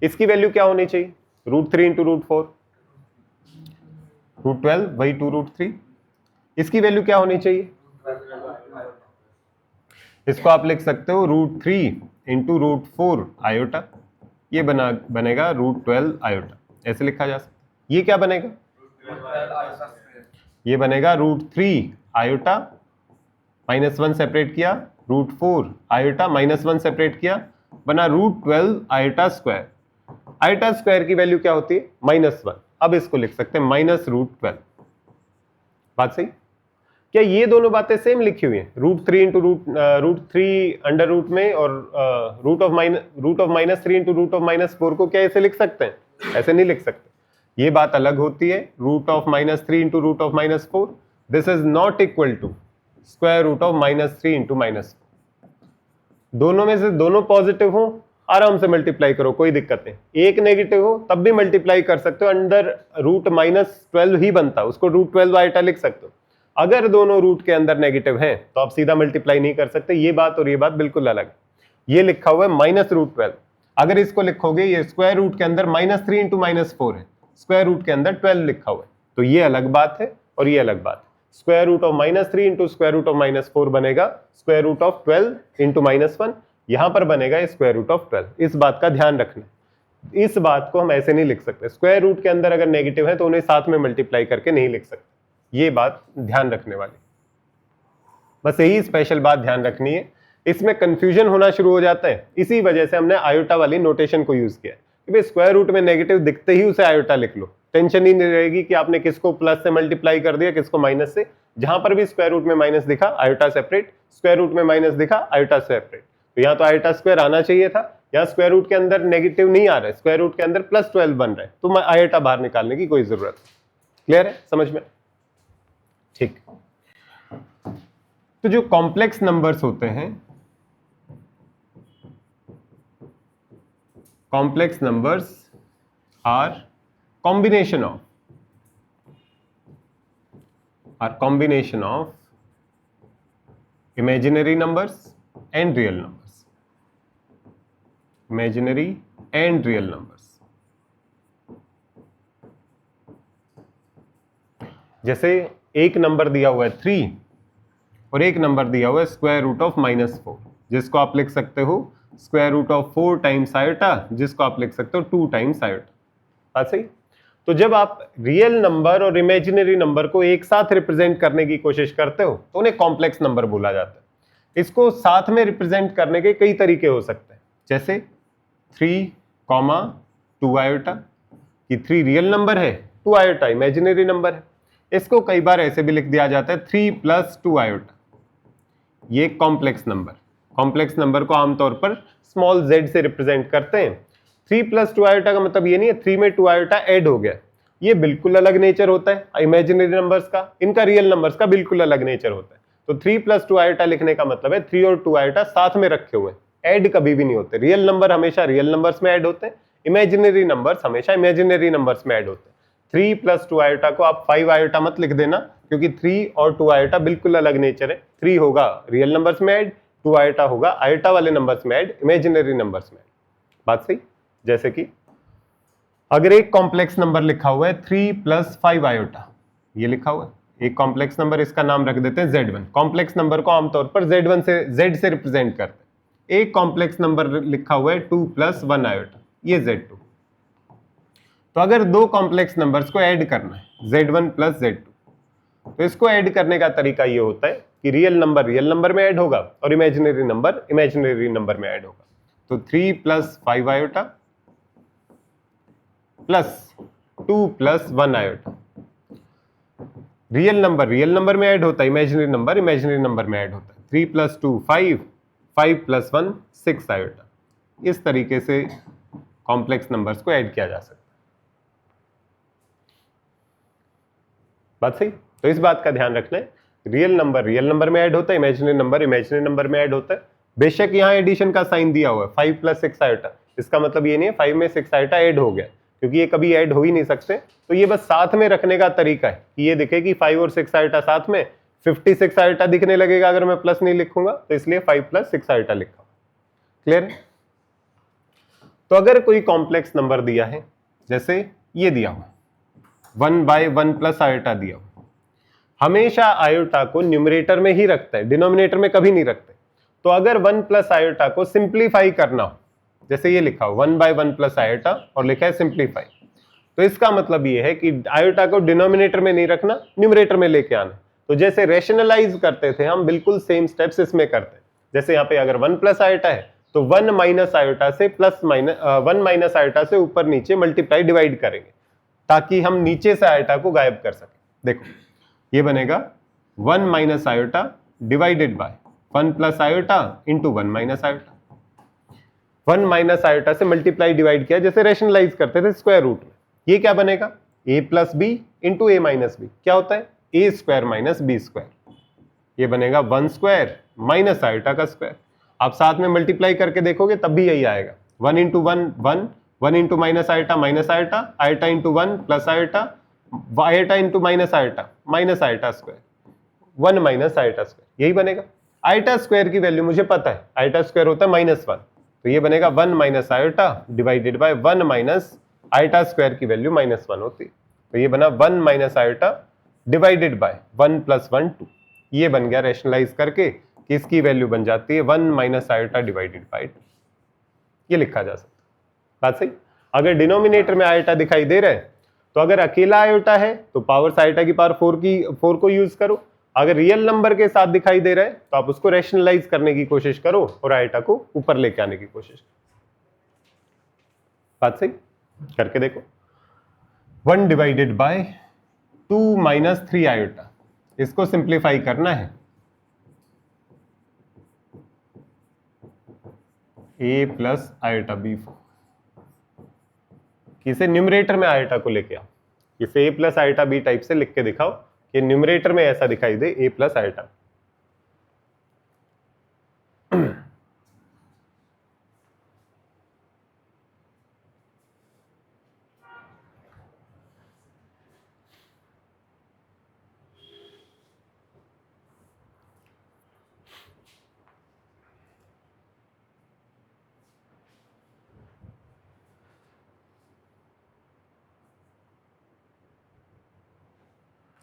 इसकी वैल्यू क्या होनी चाहिए, √3 इंटू √4, √12 बाई 2 √3। इसकी वैल्यू क्या होनी चाहिए, इसको आप लिख सकते हो √3 इंटू √4 आयोटा। ये बनेगा √12 आयोटा, ऐसे लिखा जा सकता है। ये क्या बनेगा, ये बनेगा √3 आयोटा, -1 सेपरेट किया, √4 आयोटा -1 सेपरेट किया, बना √12 आयोटा स्क्वायर। आयोटा स्क्वायर की वैल्यू क्या होती है, -1। अब इसको लिख सकते हैं -√12। बात सही, क्या ये दोनों बातें सेम लिखी हुई हैं, √3 इंटू √3 अंडर रूट में, और रूट ऑफ -3 इंटू √4 को क्या ऐसे लिख सकते हैं, ऐसे नहीं लिख सकते। ये बात अलग होती है, √3 into √4, this is not equal to square root of -3 into -4। दोनों में से दोनों पॉजिटिव हो, आराम से मल्टीप्लाई करो, कोई दिक्कत नहीं। एक नेगेटिव हो तब भी मल्टीप्लाई कर सकते हो, अंडर रूट -12 ही बनता है, उसको √12 आयोटा लिख सकते हो। अगर दोनों रूट के अंदर नेगेटिव हैं तो आप सीधा मल्टीप्लाई नहीं कर सकते। ये बात और ये बात बिल्कुल अलग है। ये लिखा हुआ है -√12, अगर इसको लिखोगे ये स्क्वायर रूट के अंदर -3 इंटू -4 है, स्क्वायर रूट के अंदर 12 लिखा हुआ है, तो ये अलग बात है और ये अलग बात है। Square root of -3 into square root of -4 बनेगा स्क्वायर रूट ऑफ 12 इंटू -1, यहां पर बनेगा स्क्वायर रूट ऑफ 12। इस बात का ध्यान रखना, इस बात को हम ऐसे नहीं लिख सकते। स्क्वायर रूट के अंदर अगर नेगेटिव है तो उन्हें साथ में मल्टीप्लाई करके नहीं लिख सकते, ये बात ध्यान रखने वाली, बस यही स्पेशल बात ध्यान रखनी है। इसमें कंफ्यूजन होना शुरू हो जाता है, इसी वजह से हमने आयोटा वाली नोटेशन को यूज किया कि भाई स्क्वायर रूट में नेगेटिव दिखते ही उसे आयोटा लिख लो, टेंशन ही नहीं रहेगी कि आपने किसको प्लस से मल्टीप्लाई कर दिया, किसको माइनस से। जहां पर भी स्क्वायर रूट में माइनस दिखा आयोटा सेपरेट, स्क्वायर रूट में माइनस दिखा आयोटा सेपरेट। तो यहाँ तो आयोटा स्क्वायर आना चाहिए था, यहाँ स्क्वायर रूट के अंदर नेगेटिव नहीं आ रहा है, स्क्वायर रूट के अंदर +12 बन रहा है, तो आयोटा बाहर निकालने की कोई जरूरत नहीं। क्लियर है, समझ में, ठीक। तो जो कॉम्प्लेक्स नंबर्स होते हैं, complex numbers are combination of imaginary numbers and real numbers, imaginary and real numbers। जैसे एक नंबर दिया हुआ है 3 और एक नंबर दिया हुआ है स्क्वायर रूट ऑफ -4, जिसको आप लिख सकते हो square root of 4 times iota, जिसको आप लिख सकते हो 2 टाइम्स आयोटा। बात सही। तो जब आप रियल नंबर और इमेजिनरी नंबर को एक साथ रिप्रेजेंट करने की कोशिश करते हो तो उन्हें कॉम्प्लेक्स नंबर बोला जाता है। इसको साथ में रिप्रेजेंट करने के कई तरीके हो सकते हैं, जैसे 3, 2 आयोटा, कि 3 रियल नंबर है, 2 आयोटा इमेजिनरी नंबर है। इसको कई बार ऐसे भी लिख दिया जाता है 3 + 2 आयोटा, ये कॉम्प्लेक्स नंबर। कॉम्प्लेक्स नंबर को आमतौर पर स्मॉल z से रिप्रेजेंट करते हैं। 3 + 2 आयोटा का मतलब ये नहीं है 3 में 2 आयोटा ऐड हो गया, ये बिल्कुल अलग नेचर होता है इमेजिनरी नंबर्स का, इनका रियल नंबर्स का बिल्कुल अलग नेचर होता है। तो 3 + 2 आयोटा लिखने का मतलब है 3 और 2 आयोटा साथ में रखे हुए, ऐड कभी भी नहीं होते। रियल नंबर हमेशा रियल नंबर्स में ऐड होते हैं, इमेजिनरी नंबर्स हमेशा इमेजिनरी नंबर्स में ऐड होते हैं। 3 + 2 आयोटा को आप 5 आयोटा मत लिख देना, क्योंकि 3 और 2 आयोटा बिल्कुल अलग नेचर है। 3 होगा रियल नंबर्स में ऐड, 2 आयोटा होगा आयोटा वाले नंबर्स में ऐड, इमेजिनरी नंबर्स में। बात सही। जैसे कि अगर एक कॉम्प्लेक्स नंबर लिखा हुआ है 3 + 5 आयोटा, ये लिखा हुआ है एक कॉम्प्लेक्स नंबर, इसका नाम रख देते हैं Z1। कॉम्प्लेक्स नंबर को आमतौर पर Z1 से Z से रिप्रेजेंट करते हैं। एक कॉम्प्लेक्स नंबर लिखा हुआ है 2 + 1 आयोटा, ये Z2। तो अगर दो कॉम्प्लेक्स नंबर्स को ऐड करना है Z1 + Z2, तो इसको ऐड करने का तरीका ये होता है कि रियल नंबर में ऐड होगा और इमेजिनरी नंबर में ऐड होगा। तो 3 + 5 iota plus 2 + 1 iota, real number में ऐड होता है, इमेजिनरी नंबर में ऐड होता है। 3 + 2 5, 5 + 1 6 आयोटा। इस तरीके से कॉम्प्लेक्स नंबर्स को ऐड किया जा सकता है। बात सही? तो इस बात का ध्यान रखना है, रियल नंबर में ऐड होता है, इमेजिनरी नंबर में ऐड होता है। बेशक यहाँ एडिशन का साइन दिया हुआ है 5 + 6 आयोटा, इसका मतलब ये नहीं है 5 में 6 आयोटा ऐड हो गया, क्योंकि ये कभी ऐड हो ही नहीं सकते। तो ये बस साथ में रखने का तरीका है कि ये दिखे कि 5 और 6 आयोटा साथ में, 56 आयोटा दिखने लगेगा अगर मैं प्लस नहीं लिखूंगा, तो इसलिए 5 + 6 आयोटा लिखा। क्लियर है? तो अगर कोई कॉम्प्लेक्स नंबर दिया है, जैसे ये दिया हुआ 1/1 + आयोटा दिया हुआ, हमेशा आयोटा को न्यूमरेटर में ही रखता है, डिनोमिनेटर में कभी नहीं रखते। तो अगर 1 + आयोटा को सिंप्लीफाई करना हो, जैसे ये लिखा हो 1/1 + आयोटा और लिखा है सिंप्लीफाई, तो इसका मतलब ये है कि आयोटा को डिनोमिनेटर में नहीं रखना, न्यूमरेटर में लेके आना। तो जैसे रेशनलाइज करते थे हम, बिल्कुल सेम स्टेप्स इसमें करते हैं। जैसे यहाँ पे अगर 1 + आयोटा है तो 1 - आयोटा से 1 - आयोटा से ऊपर नीचे मल्टीप्लाई डिवाइड करेंगे, ताकि हम नीचे से आयोटा को गायब कर सकें। देखो ये बनेगा 1 - iota divided by 1 + iota into 1 - iota. 1 - iota से मल्टीप्लाई डिवाइड किया, जैसे रेशनलाइज करते थे स्क्वायर रूट में। ये क्या बनेगा? a + b into a - b। क्या होता है? a² - b²। ये बनेगा 1² माइनस आयोटा का स्क्वायर। आप साथ में मल्टीप्लाई करके देखोगे तब भी यही आएगा। 1 × 1 1, 1 × minus iota, iota into 1 plus iota, iota into minus iota square, 1 - iota square, यही बनेगा। आयोटा स्क्वायर की वैल्यू मुझे पता है, आयोटा स्क्वायर होता है -1, तो ये बनेगा 1 - iota divided by 1 - iota square की वैल्यू -1 होती है। तो ये बना 1 - आयोटा डिवाइडेड बाय 1 + 1 2। ये बन गया रेशनलाइज करके कि इसकी वैल्यू बन जाती है 1 - आयोटा डिवाइडेड बाय 2। ये लिखा जा सकता है। बात सही? अगर डिनोमिनेटर में आयोटा दिखाई दे रहा है तो अगर अकेला आयोटा है तो पावर्स आयोटा की पावर 4 को यूज करो। अगर रियल नंबर के साथ दिखाई दे रहा है तो आप उसको रेशनलाइज करने की कोशिश करो और आयोटा को ऊपर लेके आने की कोशिश करो। बात सही? करके देखो। 1 डिवाइडेड बाय 2 - 3 आयोटा, इसको सिंप्लीफाई करना है। a + आयोटा b4, इसे न्यूमरेटर में आयोटा को लेके आओ। इसे a + आयोटा b टाइप से लिख के दिखाओ कि न्यूमरेटर में ऐसा दिखाई दे a + आयोटा।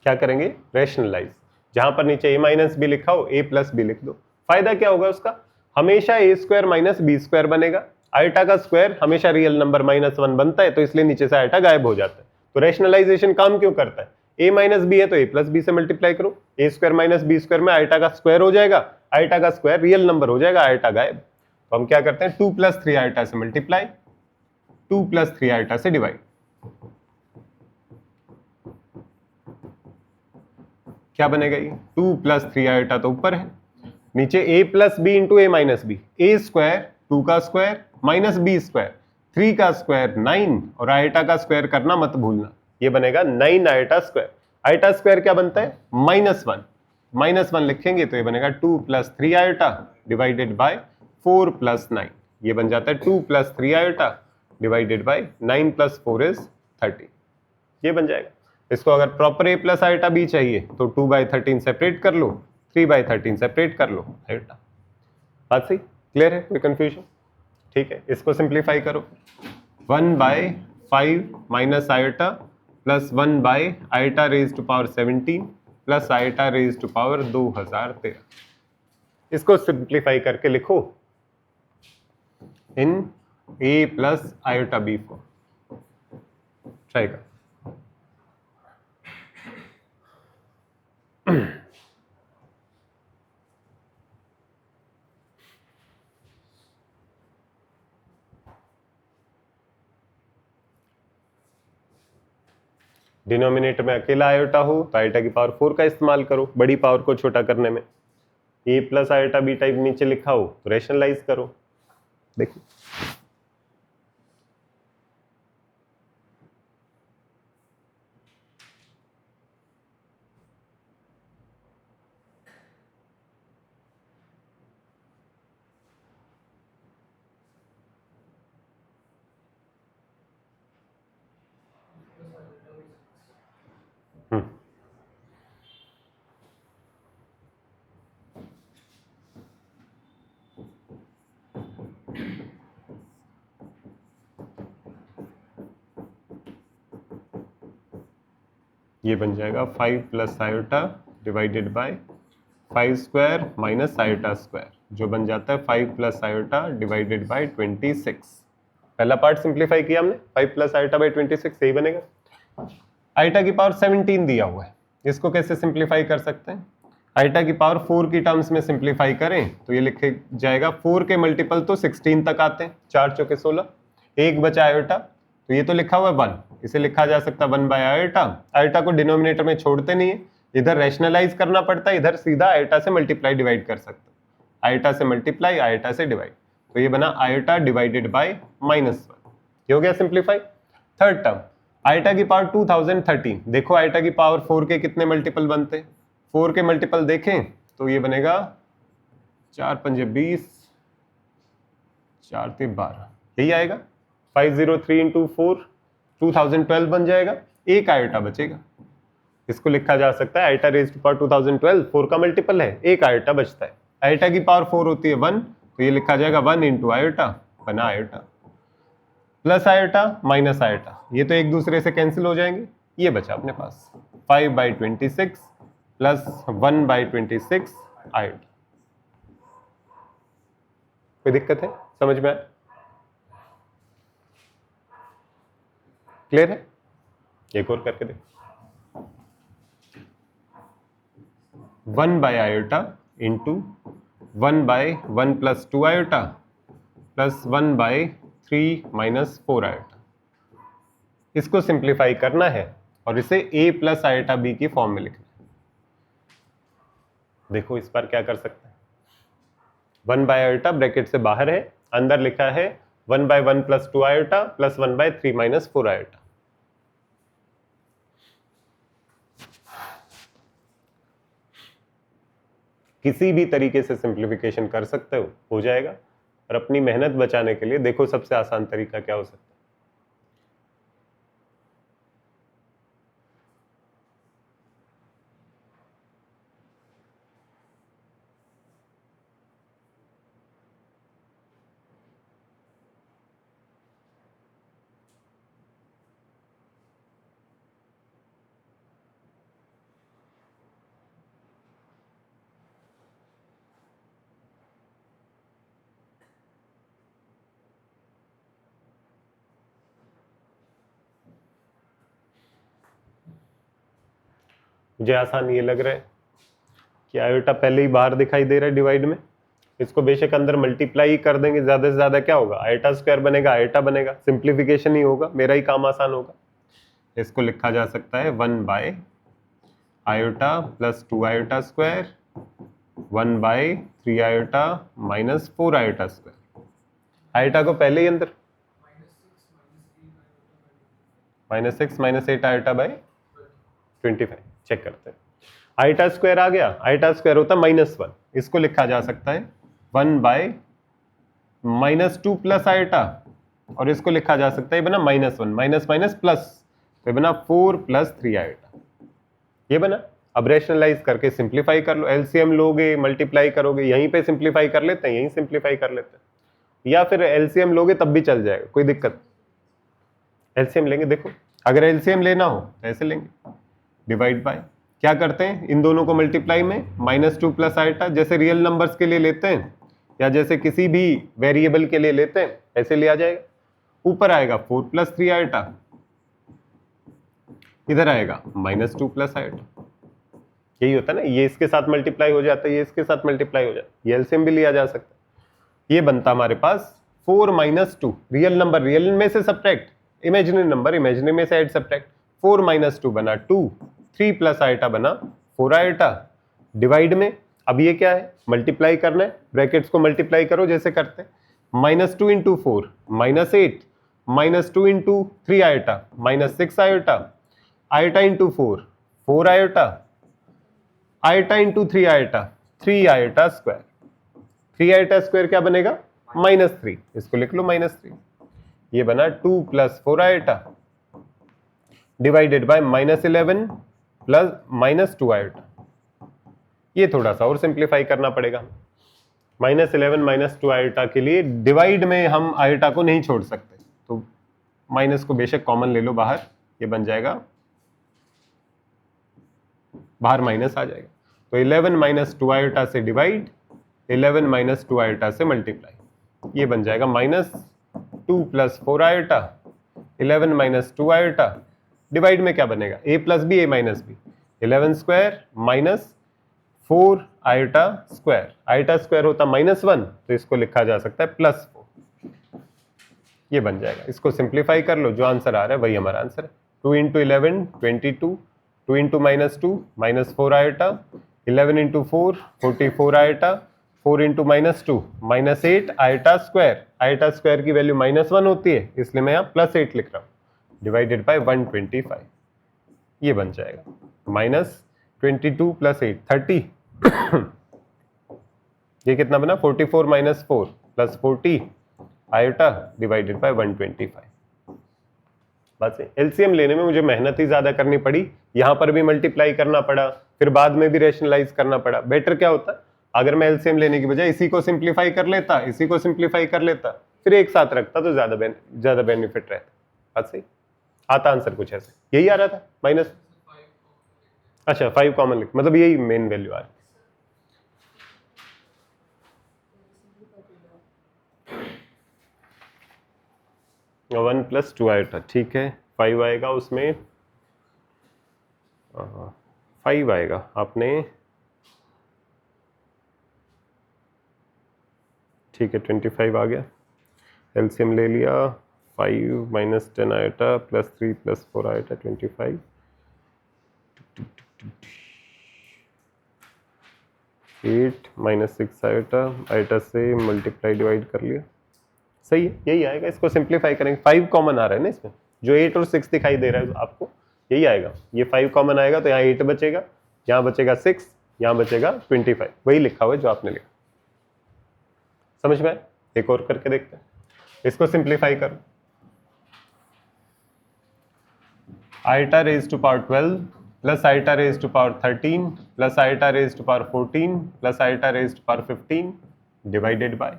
क्या करेंगे? रेशनलाइज। जहां पर नीचे a - b लिखा हो a + b लिख दो। फायदा क्या होगा उसका? हमेशा a² - b² बनेगा। आयोटा का स्क्वायर हमेशा रियल नंबर -1 बनता है, तो इसलिए नीचे से आयोटा गायब हो जाता है। तो रेशनलाइजेशन काम क्यों करता है? a - b है तो a + b से मल्टीप्लाई करो, a² - b² में आयोटा का स्क्वायर हो जाएगा, आयोटा का स्क्वायर रियल नंबर हो जाएगा, आयोटा गायब। तो हम क्या करते हैं? 2 + 3 आयोटा से मल्टीप्लाई, 2 + 3 आयोटा से डिवाइड। क्या बनेगा? ये 2 + 3 आयोटा तो ऊपर है, नीचे a + b into a - b, a², 2 का स्क्वायर माइनस b², 3 का स्क्वायर 9, और आयोटा का स्क्वायर करना मत भूलना। ये बनेगा 9 आयोटा स्क्वायर। आयोटा स्क्वायर क्या बनता है? -1, -1 लिखेंगे तो ये बनेगा 2 + 3 आयोटा डिवाइडेड बाय 4 + 9। ये बन जाता है 2 + 3 आयोटा डिवाइडेड बाय 9 + 4 = 30। ये बन जाएगा। इसको अगर प्रॉपर a + आयोटा b चाहिए तो 2/13 सेपरेट कर लो, 3/13 सेपरेट कर लो आयोटा। बात सही? क्लियर है? कोई कंफ्यूजन? ठीक है, इसको सिंप्लीफाई करो। 1/5 - आयोटा प्लस 1/आयोटा raise to power 17 plus iota raise to power 2013। इसको सिंप्लीफाई करके लिखो in a + iota b4। Try करो। डिनोमिनेटर में अकेला आयोटा हो तो आयोटा की पावर 4 का इस्तेमाल करो बड़ी पावर को छोटा करने में। ए प्लस आयोटा बी टाइप नीचे लिखा हो तो रेशनलाइज करो। देखो ये बन जाएगा 5 plus iota divided bye 5 square minus iota square, जो बन जाता है 5 प्लस आयोटा डिवाइडेड बाय 26। पहला पार्ट सिंप्लीफाई किया हमने, 5 प्लस आयोटा बाय 26 यही बनेगा। आयोटा की पावर 17 दिया हुआ है, इसको कैसे सिंप्लीफाई कर सकते हैं? आयोटा की पावर 4 की टर्म्स में सिंप्लीफाई करें तो ये लिखे जाएगा 4 के मल्टीपल तो 16 तक आते हैं, 4 चौके 16, एक बचा आयोटा तो ये तो लिखा हुआ है 1, इसे लिखा जा सकता है 1 बाय आयोटा। आयोटा को डिनोमिनेटर में छोड़ते नहीं है, इधर रैशनलाइज करना पड़ता है, इधर सीधा आयोटा से मल्टीप्लाई डिवाइड कर सकते हैं, आयोटा से मल्टीप्लाई आयोटा से डिवाइड, तो ये बना आयोटा डिवाइडेड बाय -1, ये हो गया सिंप्लीफाई। थर्ड टर्म आयोटा की पावर 2030, देखो आयोटा की पावर 4 के कितने मल्टीपल बनते हैं, 4 के मल्टीपल देखें तो ये बनेगा 4 पंजे 20, 4 ते 12, यही आएगा। 503 इंटू 4 2012 बन जाएगा, एक आयोटा बचेगा, इसको लिखा जा सकता है आयोटा रेज़ टू पावर 2012, 4 का मल्टीपल है, एक आयोटा बचता है। आयोटा की पावर 4 होती है 1, तो ये लिखा जाएगा 1 इंटू आयोटा, बना iota, plus iota minus iota, ये तो एक दूसरे से कैंसिल हो जाएंगे, ये बचा अपने पास 5 बाई 26 प्लस 1 बाई 26 आयोटा। कोई दिक्कत है, समझ में आया? क्लियर है? एक और करके देखो, 1 by iota into 1 by 1 plus 2 iota plus 1 by 3 minus 4 iota, इसको सिंप्लीफाई करना है और इसे a प्लस आयोटा बी की फॉर्म में लिखना है। देखो इस पर क्या कर सकते हैं, 1 बाय आयोटा ब्रैकेट से बाहर है, अंदर लिखा है 1 by 1 plus 2 iota plus 1 by 3 minus 4 iota. किसी भी तरीके से सिंप्लीफिकेशन कर सकते हो जाएगा, और अपनी मेहनत बचाने के लिए देखो सबसे आसान तरीका क्या हो सकता है। मुझे आसान ये लग रहा है कि आयोटा पहले ही बाहर दिखाई दे रहा है डिवाइड में, इसको बेशक अंदर मल्टीप्लाई ही कर देंगे, ज्यादा से ज्यादा क्या होगा, आयोटा स्क्वायर बनेगा, आयोटा बनेगा, सिंप्लीफिकेशन ही होगा, मेरा ही काम आसान होगा। इसको लिखा जा सकता है 1 by iota plus 2 iota square 1 by 3 iota minus 4 iota square, iota को पहले ही अंदर -6 -8 आयोटा बाय 25, चेक करते हैं। आयोटा स्क्वायर आ गया, आयोटा स्क्वायर होता है -1, इसको लिखा जा सकता है 1 बाय -2 प्लस आयोटा, और इसको लिखा जा सकता है बना -1 माइनस माइनस प्लस, तो बना 4 प्लस 3 आयोटा, ये बना। अब रेशनलाइज करके सिंप्लीफाई कर लो, एलसीएम लोगे मल्टीप्लाई करोगे, यहीं पे सिंप्लीफाई कर लेते हैं, यहीं सिंप्लीफाई कर लेते हैं, या फिर एलसीएम लोगे तब भी चल जाएगा, कोई दिक्कत। एलसीएम लेंगे, देखो अगर एलसीएम लेना हो तो ऐसे लेंगे, डिवाइड बाय, क्या करते हैं इन दोनों को मल्टीप्लाई में -2 प्लस आयोटा, जैसे रियल नंबर्स के लिए लेते हैं या जैसे किसी भी वेरिएबल के लिए लेते हैं ऐसे लिया जाएगा, ऊपर आएगा 4 प्लस 3 आयोटा, इधर आएगा -2 प्लस आयोटा, यही होता है ना, ये इसके साथ मल्टीप्लाई हो जाता है, ये इसके साथ मल्टीप्लाई हो जाता है, ये एलसीएम भी लिया जा सकता है। ये बनता हमारे पास 4 - 2, रियल नंबर रियल में से सब्ट्रैक्ट, इमेजिनरी नंबर इमेजिनरी में से ऐड सब्ट्रैक्ट, 4 - 2 बना 2, 3 प्लस आयोटा बना 4 आयोटा, डिवाइड में अब ये क्या है, मल्टीप्लाई करना है, ब्रैकेट्स को मल्टीप्लाई करो जैसे करते हैं, -2 into 4 -8, -2 into 3 iota -6 iota, iota into 4 4 iota, iota into 3 iota 3 iota square. 3 iota square क्या बनेगा, -3, इसको लिख लो -3। ये बना 2 + 4 iota divided bye -11 plus -2 iota. ये थोड़ा सा और सिंप्लीफाई करना पड़ेगा। -11 -2 आयोटा के लिए डिवाइड में हम आयोटा को नहीं छोड़ सकते, तो माइनस को बेशक कॉमन ले लो बाहर, ये बन जाएगा, बाहर माइनस आ जाएगा। तो 11 - 2 आयोटा से डिवाइड, 11 - 2 आयोटा से मल्टीप्लाई, ये बन जाएगा -2 + 4 आयोटा 11 - 2 आयोटा डिवाइड में क्या बनेगा, a + b a - b 11 square -4 iota square, iota square होता -1, तो इसको लिखा जा सकता है +4, ये बन जाएगा। इसको सिंप्लीफाई कर लो, जो आंसर आ रहा है वही हमारा आंसर है। 2 × 11 22, 2 × -2 -4 iota, 11 × 4 44 iota, 4 × -2 -8 iota square, iota square की वैल्यू -1 होती है, इसलिए मैं यहाँ +8 लिख रहा हूँ, डिवाइडेड बाय 125, ये बन जाएगा -22 + 8 30 ये कितना बना, 44 - 4 + 40 आयोटा डिवाइडेड बाय 125। बात है, एलसीएम लेने में मुझे मेहनत ही ज्यादा करनी पड़ी, यहां पर भी मल्टीप्लाई करना पड़ा, फिर बाद में भी रेशनलाइज करना पड़ा। बेटर क्या होता, अगर मैं एलसीएम लेने की बजाय इसी को सिंप्लीफाई कर लेता, इसी को सिंप्लीफाई कर लेता, फिर एक साथ रखता तो ज्यादा बेनिफिट रहता। बात सही, आता आंसर कुछ ऐसे यही आ रहा था माइनस, अच्छा 5 कॉमन लिख, मतलब यही मेन वैल्यू आ रही। 1 + 2 आयोटा, ठीक है, 5 आएगा उसमें, 5 आएगा, आपने ठीक है 25 आ गया, एलसीएम ले लिया, 5 - 10 आयोटा +3 + 4 आयोटा 25, 8 - 6 आयोटा, आयोटा से मल्टीप्लाई डिवाइड कर लिया, सही है, यही आएगा। इसको सिंप्लीफाई करेंगे, 5 कॉमन आ रहा है ना इसमें, जो 8 और 6 दिखाई दे रहा है आपको, यही आएगा, ये 5 कॉमन आएगा तो यहाँ 8 बचेगा, यहाँ बचेगा 6, यहाँ बचेगा 25, वही लिखा हुआ है जो आपने लिखा। समझ में आया? एक और करके देखते हैं, इसको सिंप्लीफाई करो, iota raise to power 12 plus iota raise to power 13 plus iota raise to power 14 plus iota raise to power 15 divided by,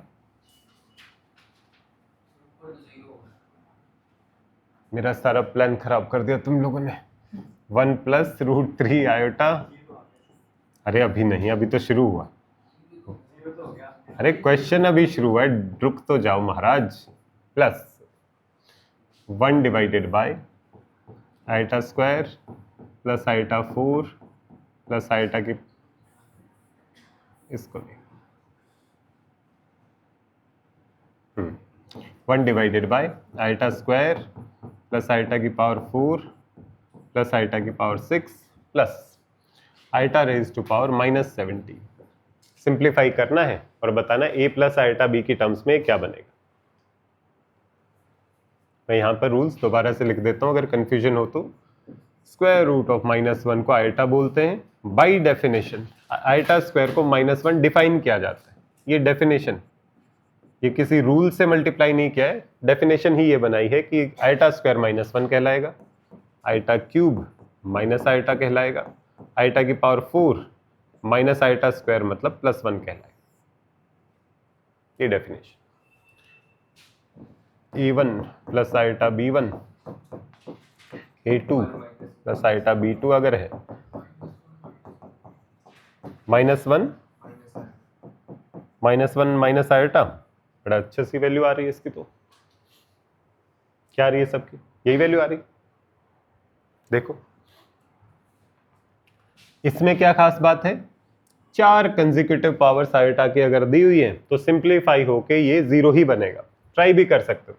मेरा सारा प्लान खराब कर दिया तुम लोगों ने। 1 + √3 आयोटा, अरे अभी नहीं, अभी तो शुरू हुआ, अरे क्वेश्चन अभी शुरू हुआ है, रुक तो जाओ महाराज, plus 1 divided by iota square plus iota 4 plus iota की, इसको ले 1 divided by iota square plus iota की पावर 4 प्लस आयोटा की power 6 plus iota raise to power -17। Simplify करना है और बताना a + आयोटा b की टर्म्स में क्या बनेगा। मैं यहाँ पर रूल्स दोबारा से लिख देता हूँ अगर कंफ्यूजन हो तो। स्क्वायर रूट ऑफ -1 को आयोटा बोलते हैं, बाई डेफिनेशन आयोटा स्क्वायर को -1 डिफाइन किया जाता है, ये डेफिनेशन, ये किसी रूल से मल्टीप्लाई नहीं किया है, डेफिनेशन ही ये बनाई है कि आयोटा स्क्वायर -1 कहलाएगा, आयोटा क्यूब माइनस आयोटा कहलाएगा, आयोटा की पावर 4 माइनस आयोटा स्क्वायर मतलब +1 कहलाएगा, ये definition. A1 plus iota B1, A2 plus iota B2 अगर है, -1 माइनस आयोटा, बड़ा अच्छी सी वैल्यू आ रही है इसकी, तो क्या आ रही है सबकी, यही वैल्यू आ रही, देखो इसमें क्या खास बात है, 4 कंसेक्यूटिव पावर्स आयोटा की अगर दी हुई है तो सिंप्लीफाई होके ये 0 ही बनेगा, ट्राई भी कर सकते हो।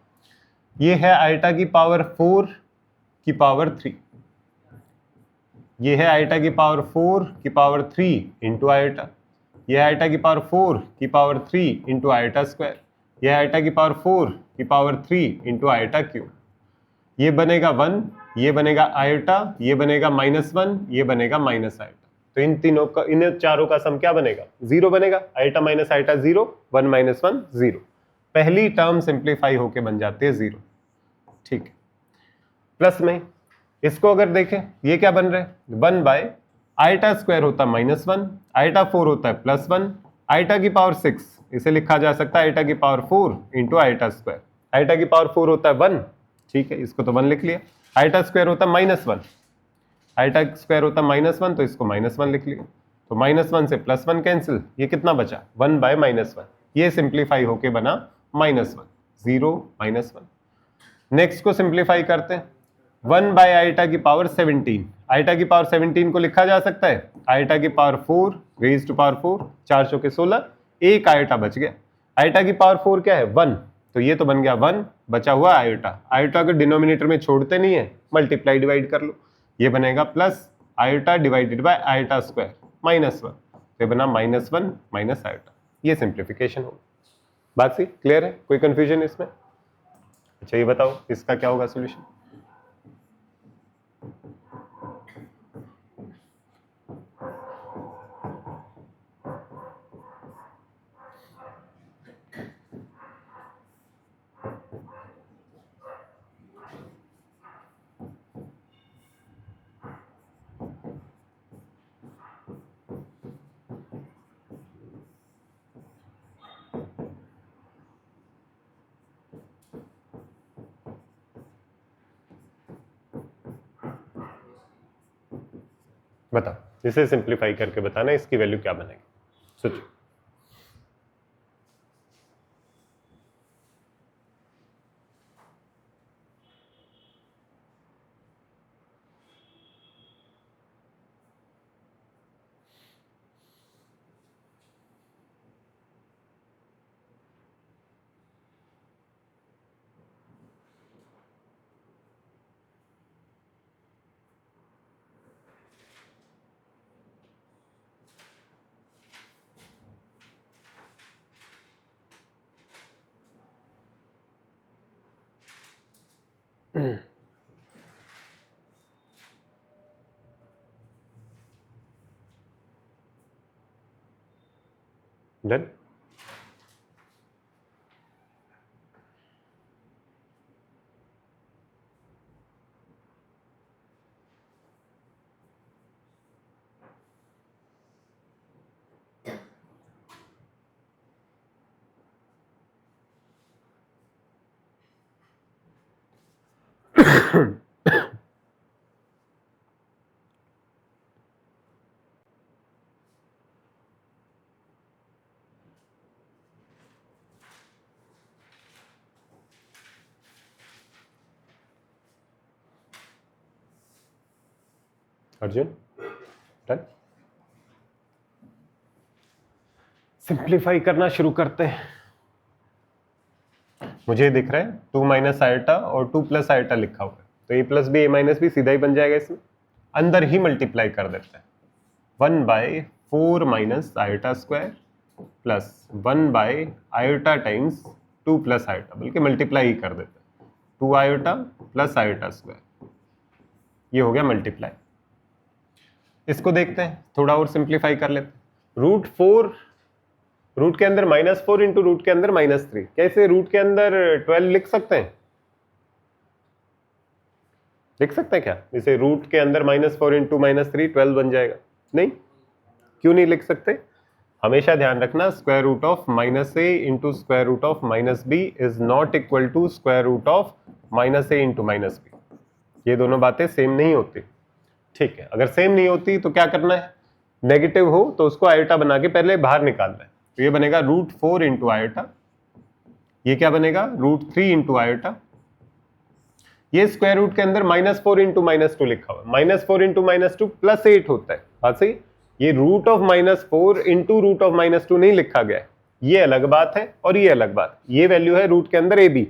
ये है आयोटा की पावर 4 की पावर 3, ये है आयोटा की पावर 4 की पावर 3 इंटू आयोटा, ये आयटा की पावर 4 की पावर 3 इंटू आयटा स्क्वायर, ये आयटा की पावर 4 की पावर 3 इंटू आयटा क्यूब, ये बनेगा 1, ये बनेगा आयटा, ये बनेगा -1, ये बनेगा माइनस आयटा। तो इन तीनों का, इन चारों का सम क्या बनेगा? 0 बनेगा। Eta minus eta 0, 1 minus 1 0। पहली टर्म सिंप्लीफाई होके बन जाती है 0। ठीक है, प्लस में इसको अगर देखें, ये क्या बन रहा है? 1 बाय आयटा स्क्वायर होता है -1, आयटा 4 होता है +1, आयटा की पावर 6, इसे लिखा जा सकता है आयटा की power 4 into eta square. Eta की पावर 4 होता है 1, ठीक है, इसको तो 1 लिख लिया। आयटा स्क्वायर होता है -1, आयटा स्क्वायर होता है -1, तो इसको -1 लिख लिया। तो -1 से +1 कैंसिल, ये कितना बचा? 1 बाय -1। ये सिंप्लीफाई होके बना -1, 0 -1। नेक्स्ट को सिंप्लीफाई करते हैं। 1 बाय आयटा की पावर 17, आयटा की पावर 17 को लिखा जा सकता है आयटा की पावर 4 रेज टू पावर 4, 4 चौके 16, एक आयटा बच गया। आयटा की पावर 4 क्या है? 1, तो ये तो बन गया 1, बचा हुआ आयटा। आयटा को डिनोमिनेटर में छोड़ते नहीं है, मल्टीप्लाई डिवाइड कर लो, ये बनेगा plus eta divided by eta square -1, तो बना -1 माइनस आयटा। ये सिंप्लीफिकेशन होगा। बात सी क्लियर है? कोई कंफ्यूजन इसमें? अच्छा ये बताओ इसका क्या होगा सोल्यूशन? बताओ, इसे सिंप्लीफाई करके बताना इसकी वैल्यू क्या बनेगी। सोचो। डन। अर्जुन डन। सिंप्लीफाई करना शुरू करते हैं। मुझे दिख रहा है 2 माइनस आयटा और 2 प्लस आयटा लिखा हुआ है, तो ए प्लस बी ए माइनस बी सीधा ही बन जाएगा। इसमें अंदर ही मल्टीप्लाई कर देते हैं। 1 by 4 minus iota square plus 1 by iota times 2 plus iota, बल्कि मल्टीप्लाई ही कर देते हैं। 2 आयोटा प्लस आयोटा स्क्वायर, ये हो गया मल्टीप्लाई। इसको देखते हैं, थोड़ा और सिंप्लीफाई कर लेते हैं। √4, रूट के अंदर -4 इंटू रूट के अंदर -3, कैसे रूट के अंदर 12 लिख सकते हैं? लिख सकते हैं क्या इसे? रूट के अंदर -4 इंटू -3 12 बन जाएगा। नहीं, क्यों नहीं लिख सकते? हमेशा ध्यान रखना, square root of -a into square root of -b is not equal to square root of -a into -b। ये दोनों बातें सेम नहीं होती। ठीक है, अगर सेम नहीं होती तो क्या करना है? नेगेटिव हो तो उसको आयोटा बना के पहले बाहर निकालना है। तो ये बनेगा √4 इंटू आयोटा, ये क्या बनेगा? √3 इंटू आयोटा। ये स्क्वायर रूट के अंदर -4 इंटू -2 लिखा हुआ है। -4 इंटू -2 +8 होता है। बात सही? ये root of -4 into root of -2 नहीं लिखा गया है, ये अलग बात है और ये अलग बात। ये वैल्यू है रूट के अंदर ए बी,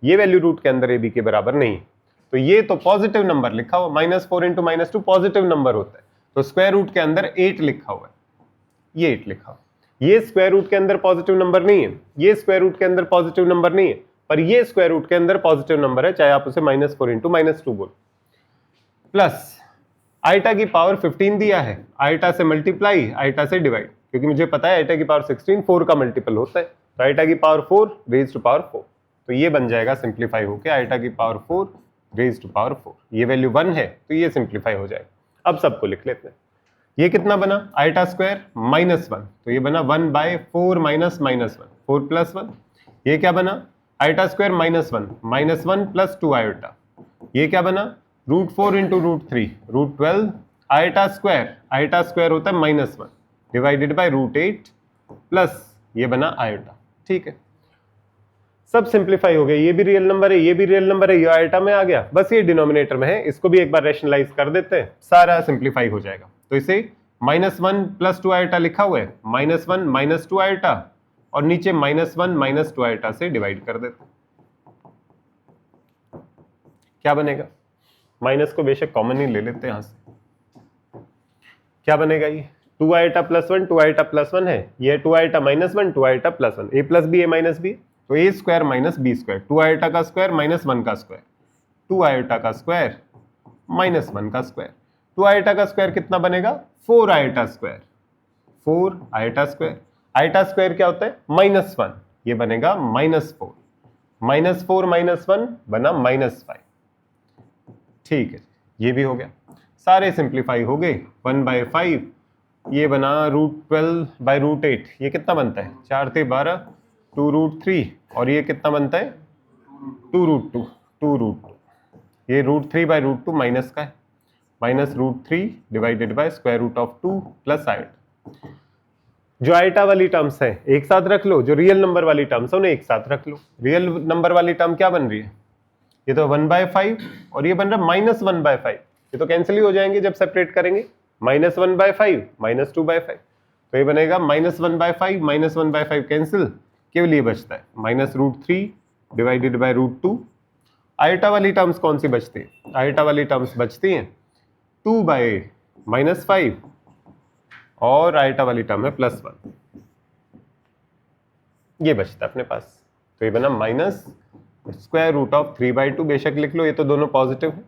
ये वैल्यू रूट के अंदर ए बी के बराबर नहीं है। तो ये तो पॉजिटिव नंबर लिखा हुआ, -4 इंटू -2 पॉजिटिव नंबर होता है, तो स्क्वायर रूट के अंदर 8 लिखा हुआ है, ये 8 लिखा हुआ। ये स्क्वायर रूट के अंदर पॉजिटिव नंबर नहीं है, ये स्क्वायर रूट के अंदर पॉजिटिव नंबर नहीं है, पर ये स्क्वायर रूट के अंदर पॉजिटिव नंबर है, चाहे आप उसे -4 इंटू -2 बोलो। प्लस आइटा की पावर 15 दिया है, आइटा से मल्टीप्लाई, आइटा से डिवाइड, क्योंकि मुझे पता है आइटा की पावर 16 4 का मल्टीपल होता है, तो आइटा की पावर 4 रेज टू पावर 4, तो ये बन जाएगा सिंप्लीफाई होके आइटा की पावर 4 रेज टू पावर 4। ये वैल्यू 1 है तो ये सिंप्लीफाई हो जाएगा। अब सबको लिख लेते हैं। ये कितना बना, आइटा स्क्वायर -1, तो ये बना 1/4 माइनस -1, 4 + 1। ये क्या बना, आइटा स्क्वायर -1, -1 + 2 आइटा। ये क्या बना, √4 इंटू √3, √12 आइटा स्क्वायर होता है -1 डिवाइडेड बाय √8 प्लस ये बना आइटा। ठीक है, सब सिंप्लीफाई हो गया, ये भी रियल नंबर है, ये भी रियल नंबर है, ये आइटा में आ गया, बस ये डिनोमिनेटर में है, इसको भी एक बार रैशनलाइज कर देते हैं, सारा सिंप्लीफाई हो जाएगा। तो इसे -1 + 2 आइटा लिखा हुआ है, -1 - 2 आइटा, और नीचे -1 - 2 आइटा से डिवाइड कर देते हैं। क्या बनेगा, माइनस को बेशक कॉमन ही ले लेते हैं यहां से, क्या बनेगा, ये 2 आइटा + 1, 2 आइटा + 1 है, ये 2 iota -1, 2 iota + 1, a + b a - b, तो a square - b square, 2 iota का स्क्वायर -1 का स्क्वायर, 2 आइटा का स्क्वायर -1 का स्क्वायर, 2 आइटा का स्क्वायर कितना बनेगा, 4 iota square, 4 iota square, iota square क्या होता है -1, ये बनेगा -4, -4 - 1 बना -5। ठीक है, ये भी हो गया, सारे सिंप्लीफाई हो गए, 1/5, ये बना √12/√8, ये कितना बनता है, 4 × 12, 2√3, और ये कितना बनता है 2√2, 2√2, ये √3/√2 माइनस का है, -√3 डिवाइडेड बाय √2 प्लस आइटा। जो आइटा वाली टर्म्स है एक साथ रख लो, जो रियल नंबर वाली टर्म्स है उन्हें एक साथ रख लो। रियल नंबर वाली टर्म क्या बन रही है, ये तो 1/5 और ये बन रहा है -1/5, ये तो कैंसिल ही हो जाएंगे जब सेपरेट करेंगे, -1/5 -2/5, तो ये बनेगा -1/5 -1/5 कैंसिल, केवल ये बचता है -√3 डिवाइडेड बाय √2। आइटा वाली टर्म्स कौन सी बचती है, आइटा वाली टर्म्स बचती हैं 2/-5 और आइटा वाली टर्म है +1, ये बचता है अपने पास, तो ये बना -√3/2, बेशक लिख लो, ये तो दोनों पॉजिटिव है,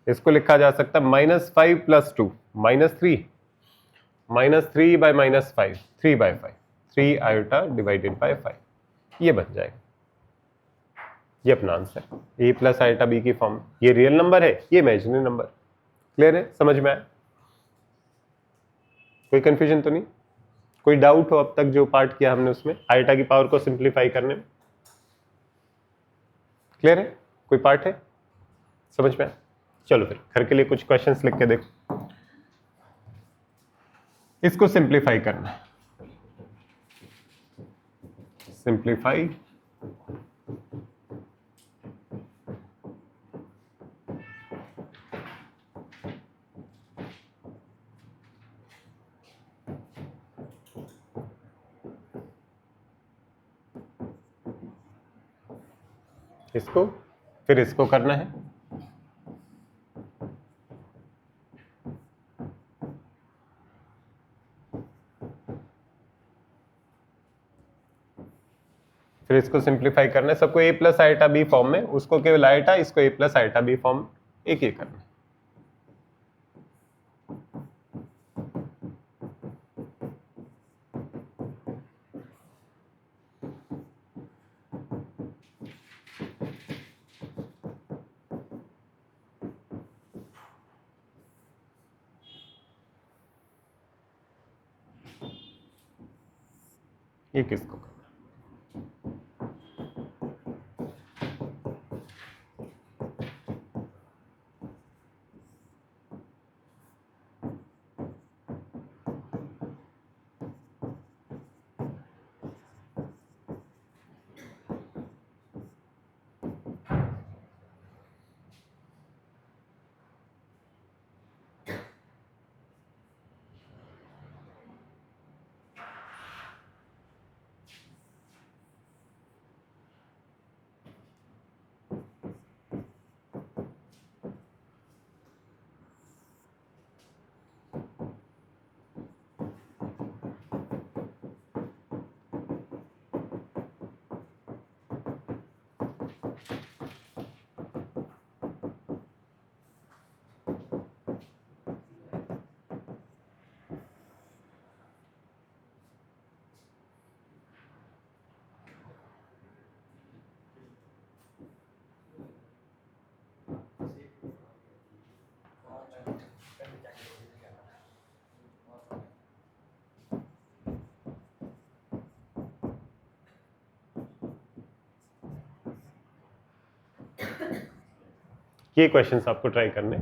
इसको लिखा जा सकता है -5 + 2 -3, -3/-5, 3/5, 3 आइटा डिवाइडेड बाय 5, ये बन जाएगा, ये अपना आंसर, a + आइटा b की फॉर्म, ये रियल नंबर है, ये इमेजिनरी नंबर। क्लियर है, समझ में आया, कोई कंफ्यूजन तो नहीं, कोई डाउट हो अब तक जो पार्ट किया हमने उसमें आइटा की पावर को सिंप्लीफाई करने में, क्लियर है, कोई पार्ट है समझ में आया? चलो फिर घर के लिए कुछ क्वेश्चंस लिख के देखो, इसको सिंप्लीफाई करना है, सिंप्लीफाई इसको, फिर इसको करना है, फिर इसको सिंप्लीफाई करना है, सबको a + आइटा b फॉर्म में, उसको केवल आइटा, इसको a + आइटा b फॉर्म, एक ही करना है। ये किसको करना ये क्वेश्चंस आपको ट्राई करने